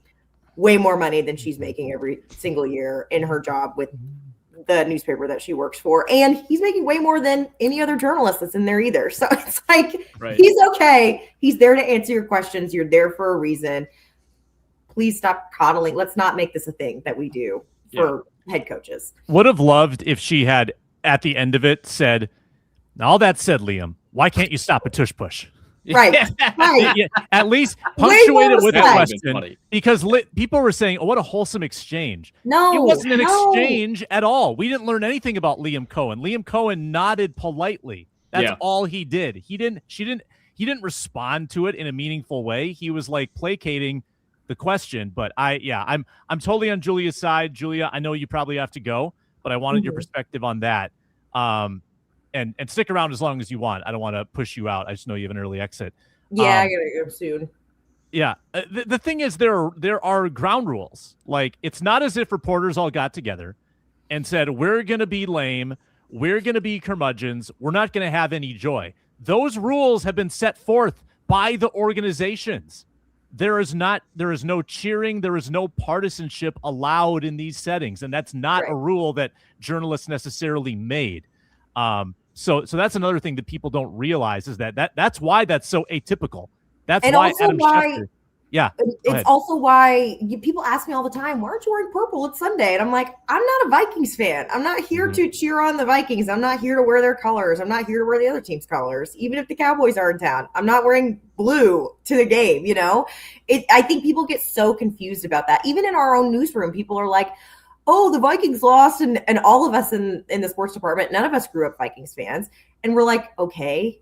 way more money than she's making every single year in her job with the newspaper that she works for. And he's making way more than any other journalist that's in there either. So it's like, He's okay. He's there to answer your questions. You're there for a reason. Please stop coddling. Let's not make this a thing that we do for head coaches. Would have loved if she had, at the end of it, said, all that said, Liam, why can't you stop a tush push? Right. Yeah, at least punctuate it with a respect. question, because people were saying, oh, what a wholesome exchange. No, it wasn't an exchange at all. We didn't learn anything about Liam Cohen. Liam Cohen nodded politely. That's all he did. He didn't respond to it in a meaningful way. He was like placating the question. But I'm totally on Julia's side. Julia, I know you probably have to go, but I wanted your perspective on that. And stick around as long as you want. I don't want to push you out. I just know you have an early exit. Yeah, I gotta go soon. Yeah. The thing is, there are ground rules. Like, it's not as if reporters all got together and said, we're going to be lame. We're going to be curmudgeons. We're not going to have any joy. Those rules have been set forth by the organizations. There is no cheering. There is no partisanship allowed in these settings. And that's not a rule that journalists necessarily made. So that's another thing that people don't realize, is that's why that's so atypical. That's and why also Adam why Schefter. Yeah. It's also why people ask me all the time, why aren't you wearing purple? It's Sunday. And I'm like, I'm not a Vikings fan. I'm not here to cheer on the Vikings. I'm not here to wear their colors. I'm not here to wear the other team's colors. Even if the Cowboys are in town, I'm not wearing blue to the game. I think people get so confused about that. Even in our own newsroom, people are like, oh, the Vikings lost, and all of us in the sports department, none of us grew up Vikings fans. And we're like, okay,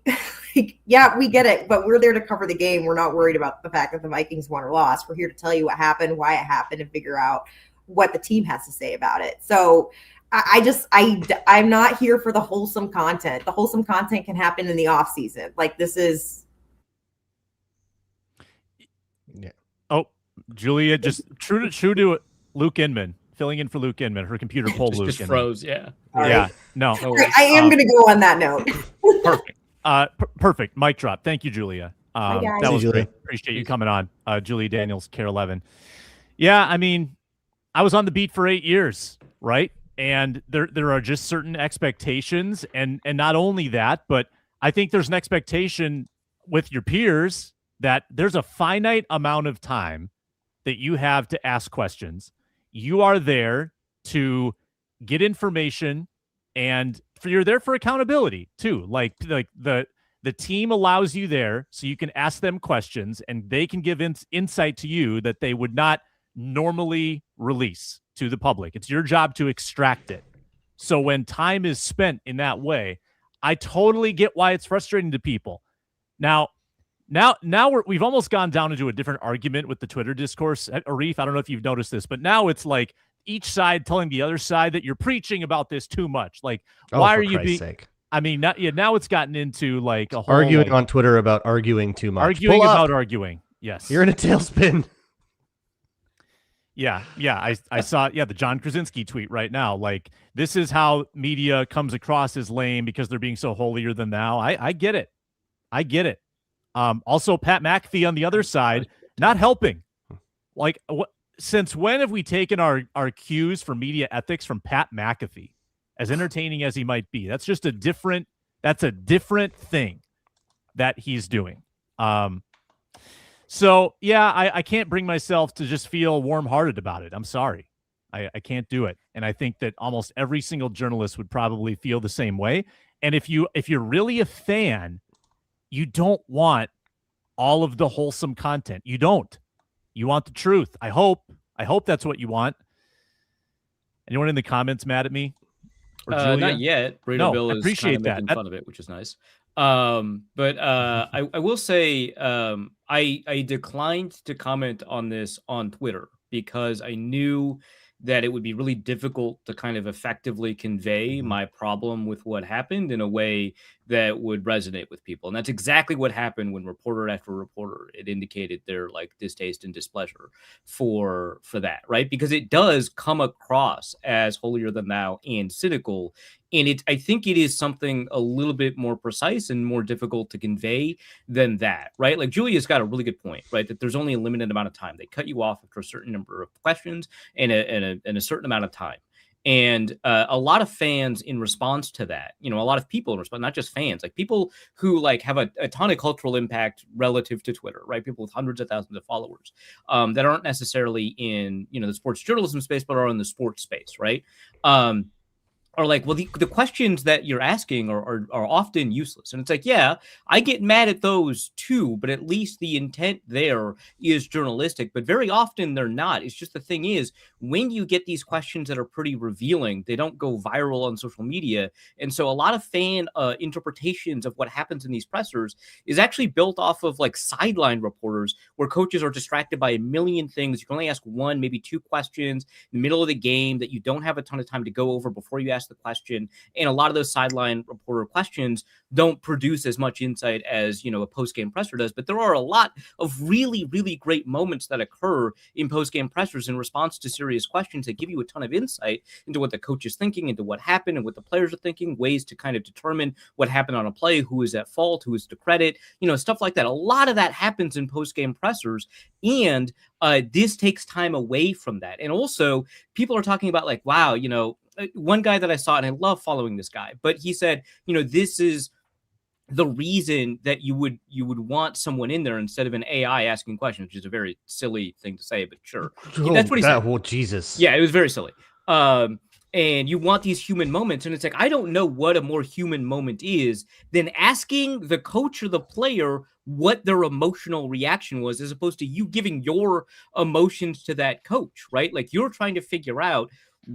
yeah, we get it, but we're there to cover the game. We're not worried about the fact that the Vikings won or lost. We're here to tell you what happened, why it happened, and figure out what the team has to say about it. So I'm not here for the wholesome content. The wholesome content can happen in the off season. Like, this is. Yeah. Oh, Julia, just true to Luke Inman. Filling in for Luke Inman. Her computer pulled Luke just Inman. froze, yeah. Yeah, no. I am going to go on that note. Perfect. Perfect. Mic drop. Thank you, Julia. Hi, guys. That was Julia. great. Appreciate you coming on. Julie Daniels, Care 11. Yeah, I mean, I was on the beat for 8 years, right? And there are just certain expectations, and not only that, but I think there's an expectation with your peers that there's a finite amount of time that you have to ask questions. You are there to get information, and you're there for accountability too. Like the team allows you there so you can ask them questions, and they can give insight to you that they would not normally release to the public. It's your job to extract it. So when time is spent in that way, I totally get why it's frustrating to people. Now, Now we've almost gone down into a different argument with the Twitter discourse. Arif, I don't know if you've noticed this, but now it's like each side telling the other side that you're preaching about this too much. Like, why are you being? Sake. I mean, now it's gotten into like a whole arguing on Twitter about arguing too much. Arguing about arguing. Yes, you're in a tailspin. Yeah, I saw the John Krasinski tweet right now. Like, this is how media comes across as lame because they're being so holier than thou. I get it. Also, Pat McAfee on the other side, not helping. Like, since when have we taken our cues for media ethics from Pat McAfee? As entertaining as he might be, that's a different thing that he's doing. So yeah, I can't bring myself to just feel warm-hearted about it. I'm sorry. I can't do it. And I think that almost every single journalist would probably feel the same way. And if you're really a fan, you don't want all of the wholesome content. You don't. You want the truth. I hope that's what you want. Anyone in the comments mad at me? Not yet. Burrito Bill is appreciate kind of making that. fun of it, which is nice. But I will say I declined to comment on this on Twitter because I knew that it would be really difficult to kind of effectively convey my problem with what happened in a way that would resonate with people. And that's exactly what happened when reporter after reporter, it indicated their like distaste and displeasure for that, right? Because it does come across as holier than thou and cynical. And I think it is something a little bit more precise and more difficult to convey than that, right? Like Julia's got a really good point, right? That there's only a limited amount of time. They cut you off after a certain number of questions and a certain amount of time. And a lot of fans in response to that, a lot of people in response, not just fans, like people who like have a ton of cultural impact relative to Twitter, right? People with hundreds of thousands of followers that aren't necessarily in, the sports journalism space, but are in the sports space, right? Are like, well, the questions that you're asking are often useless. And it's like, yeah, I get mad at those too, but at least the intent there is journalistic, but very often they're not. It's just the thing is, when you get these questions that are pretty revealing, they don't go viral on social media. And so a lot of fan interpretations of what happens in these pressers is actually built off of like sideline reporters where coaches are distracted by a million things. You can only ask one, maybe two questions in the middle of the game that you don't have a ton of time to go over before you ask the question. And a lot of those sideline reporter questions don't produce as much insight as, a post-game presser does. But there are a lot of really, really great moments that occur in post-game pressers in response to serious questions that give you a ton of insight into what the coach is thinking, into what happened and what the players are thinking, ways to kind of determine what happened on a play, who is at fault, who is to credit, stuff like that. A lot of that happens in post-game pressers. And this takes time away from that. And also people are talking about like, wow, one guy that I saw, and I love following this guy, but he said, this is the reason that you would want someone in there instead of an AI asking questions, which is a very silly thing to say, but sure. That's what he said. Oh, Jesus. Yeah, it was very silly. And you want these human moments. And it's like, I don't know what a more human moment is than asking the coach or the player what their emotional reaction was, as opposed to you giving your emotions to that coach, right? Like you're trying to figure out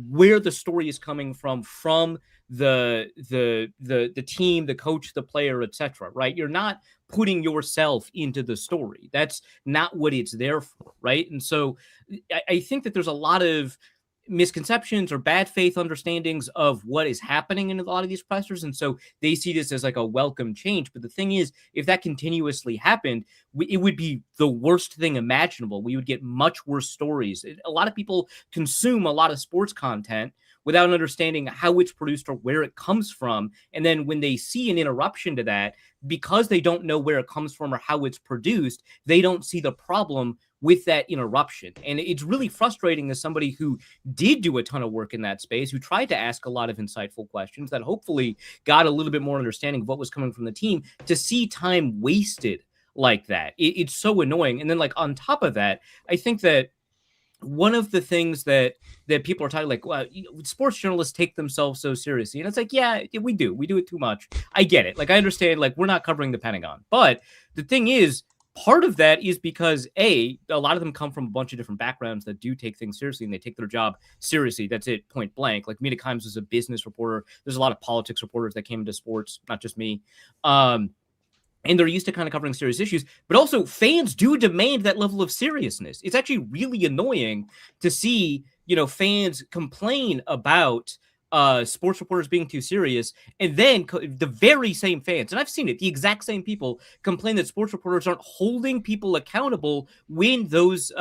where the story is coming from the team, the coach, the player, etc. Right? You're not putting yourself into the story. That's not what it's there for, right? And so I think that there's a lot of misconceptions or bad faith understandings of what is happening in a lot of these pressers, and so they see this as like a welcome change. But the thing is, if that continuously happened, it would be the worst thing imaginable. We would get much worse stories. A lot of people consume a lot of sports content without understanding how it's produced or where it comes from, and then when they see an interruption to that, because they don't know where it comes from or how it's produced, they don't see the problem with that interruption. And it's really frustrating as somebody who did do a ton of work in that space, who tried to ask a lot of insightful questions that hopefully got a little bit more understanding of what was coming from the team, to see time wasted like that. It's so annoying. And then like on top of that, I think that one of the things that people are talking like, well, sports journalists take themselves so seriously. And it's like, yeah, we do it too much. I get it. Like, I understand, like, we're not covering the Pentagon, but the thing is, part of that is because a lot of them come from a bunch of different backgrounds that do take things seriously, and they take their job seriously. That's it, point blank. Like Mina Kimes was a business reporter. There's a lot of politics reporters that came into sports, not just me. and they're used to kind of covering serious issues, but also fans do demand that level of seriousness. It's actually really annoying to see, fans complain about sports reporters being too serious, and then the very same fans, and I've seen it, the exact same people complain that sports reporters aren't holding people accountable when those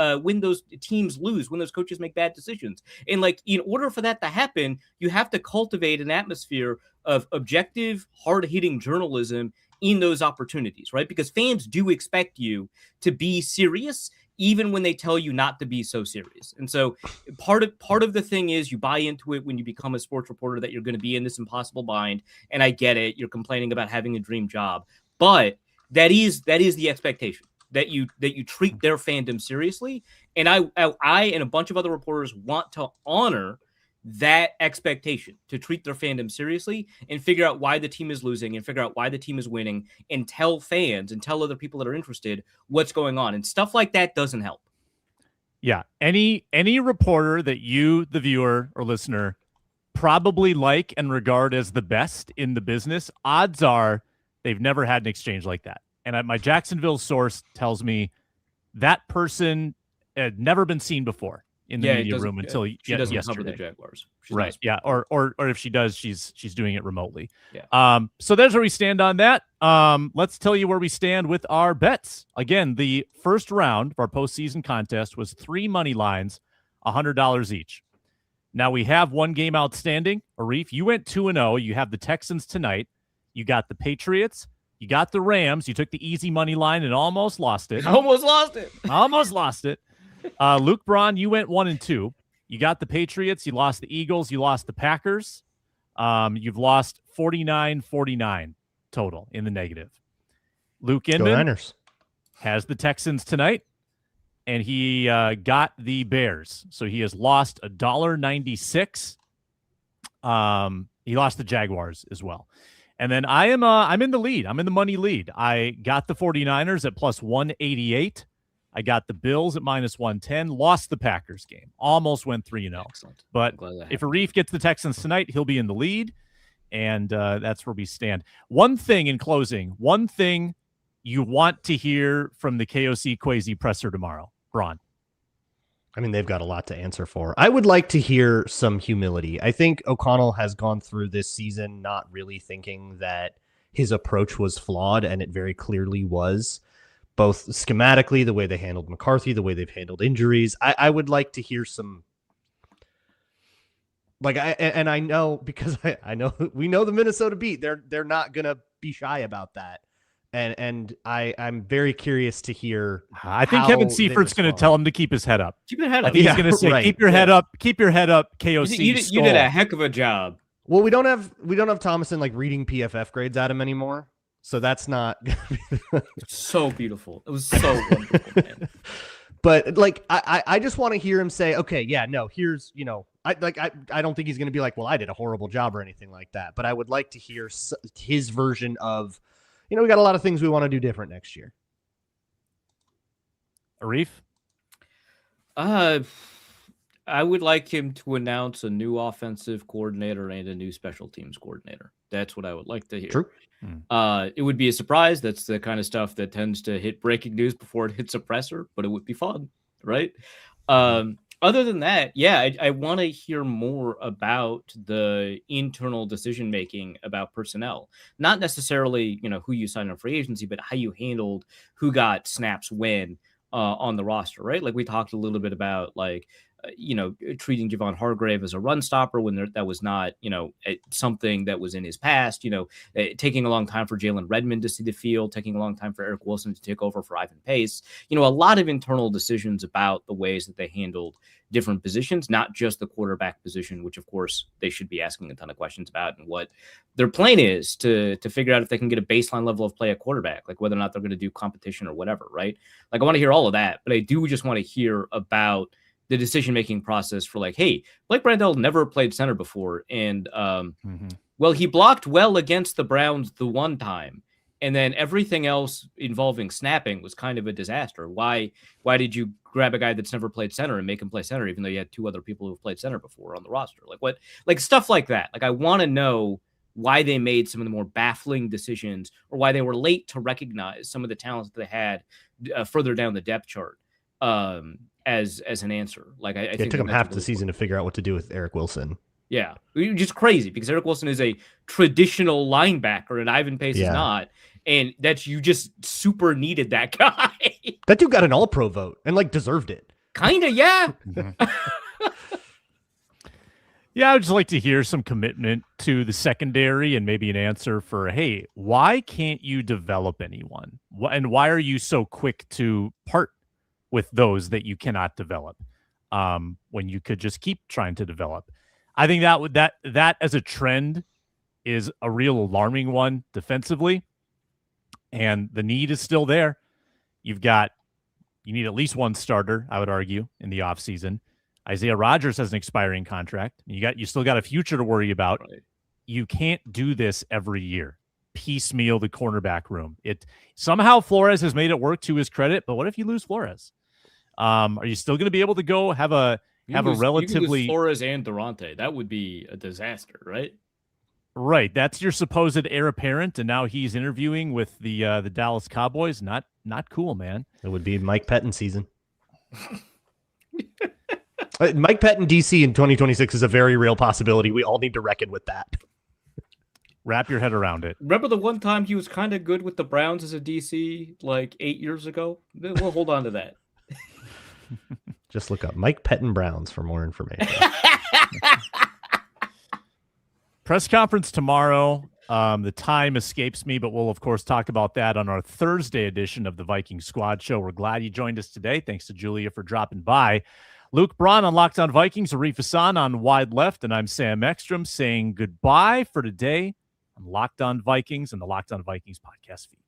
teams lose, when those coaches make bad decisions. And like, in order for that to happen, you have to cultivate an atmosphere of objective, hard-hitting journalism in those opportunities, right? Because fans do expect you to be serious, even when they tell you not to be so serious. And so part of the thing is you buy into it when you become a sports reporter that you're going to be in this impossible bind. And I get it. You're complaining about having a dream job, but that is the expectation, that you treat their fandom seriously. And I and a bunch of other reporters want to honor that expectation, to treat their fandom seriously and figure out why the team is losing and figure out why the team is winning and tell fans and tell other people that are interested what's going on. And stuff like that doesn't help. Yeah. Any reporter that you, the viewer or listener, probably like and regard as the best in the business, odds are they've never had an exchange like that. And my Jacksonville source tells me that person had never been seen before in the media room until she doesn't yesterday. cover the Jaguars. She's right. Yeah. Or if she does, she's doing it remotely. Yeah. So there's where we stand on that. Let's tell you where we stand with our bets. Again, the first round of our postseason contest was 3 money lines, $100 each. Now we have one game outstanding. Arif, you went 2-0. You have the Texans tonight. You got the Patriots. You got the Rams. You took the easy money line and almost lost it. Almost lost it. Luke Braun, you went 1-2. You got the Patriots. You lost the Eagles. You lost the Packers. You've lost 49-49 total in the negative. Luke Inman has the Texans tonight, and he got the Bears. So he has lost $1.96. He lost the Jaguars as well. And then I'm in the lead. I'm in the money lead. I got the 49ers at plus 188. I got the Bills at minus 110, lost the Packers game, almost went 3-0. Excellent. But if Arif gets the Texans tonight, he'll be in the lead, and that's where we stand. One thing in closing, one thing you want to hear from the KOC Kwesi presser tomorrow, Braun. I mean, they've got a lot to answer for. I would like to hear some humility. I think O'Connell has gone through this season not really thinking that his approach was flawed, and it very clearly was. Both schematically, the way they handled McCarthy, the way they've handled injuries. I would like to hear some, I know, because I know we know the Minnesota beat. They're not gonna be shy about that, and I'm very curious to hear. I think Kevin Seifert's going to tell him to keep his head up. Keep your head up. I think he's going to say, right. Keep your head up. Keep your head up. KOC. You did a heck of a job. Well, we don't have Thomason like reading PFF grades at him anymore. So that's not so beautiful. It was so wonderful, man. But like, I just want to hear him say, okay, yeah, no, here's, I don't think he's going to be like, well, I did a horrible job or anything like that. But I would like to hear his version of, we got a lot of things we want to do different next year. Arif? I would like him to announce a new offensive coordinator and a new special teams coordinator. That's what I would like to hear. True. It would be a surprise. That's the kind of stuff that tends to hit breaking news before it hits a presser, but it would be fun, right? Other than that, yeah, I want to hear more about the internal decision-making about personnel. Not necessarily, who you signed on free agency, but how you handled who got snaps when on the roster, right? Like we talked a little bit about treating Javon Hargrave as a run stopper when that was not, something that was in his past, taking a long time for Jalen Redmond to see the field, taking a long time for Eric Wilson to take over for Ivan Pace, a lot of internal decisions about the ways that they handled different positions, not just the quarterback position, which of course they should be asking a ton of questions about and what their plan is to figure out if they can get a baseline level of play at quarterback, like whether or not they're going to do competition or whatever, right? Like I want to hear all of that, but I do just want to hear about the decision-making process for like, hey, Blake Brandel never played center before. And, well, he blocked well against the Browns the one time. And then everything else involving snapping was kind of a disaster. Why did you grab a guy that's never played center and make him play center, even though you had 2 other people who've played center before on the roster? Like stuff like that. Like I want to know why they made some of the more baffling decisions or why they were late to recognize some of the talents that they had further down the depth chart as an answer. Like I think it took them half really the season to figure out what to do with Eric Wilson. Yeah, just crazy because Eric Wilson is a traditional linebacker and Ivan Pace is not. And that's you just super needed that guy. That dude got an all-pro vote and like deserved it. Kind of, yeah. Yeah, I would just like to hear some commitment to the secondary and maybe an answer for, hey, why can't you develop anyone? And why are you so quick to part with those that you cannot develop when you could just keep trying to develop? I think that as a trend is a real alarming one defensively, and the need is still there. You need at least one starter, I would argue, in the offseason. Isaiah Rodgers has an expiring contract. You still got a future to worry about. Right. You can't do this every year. Piecemeal the cornerback room. Somehow Flores has made it work to his credit, but what if you lose Flores? Are you still going to be able to go have a relatively you lose Flores and Durante? That would be a disaster, right? Right. That's your supposed heir apparent, and now he's interviewing with the Dallas Cowboys. Not cool, man. It would be Mike Pettin season. Mike Pettin DC in 2026 is a very real possibility. We all need to reckon with that. Wrap your head around it. Remember the one time he was kind of good with the Browns as a DC like 8 years ago? We'll hold on to that. Just look up Mike Pettin Browns for more information. Press conference tomorrow. The time escapes me, but we'll, of course, talk about that on our Thursday edition of the Viking Squad Show. We're glad you joined us today. Thanks to Julia for dropping by. Luke Braun on Locked On Vikings, Arif Hassan on Wide Left, and I'm Sam Ekstrom saying goodbye for today on Locked On Vikings and the Locked On Vikings podcast feed.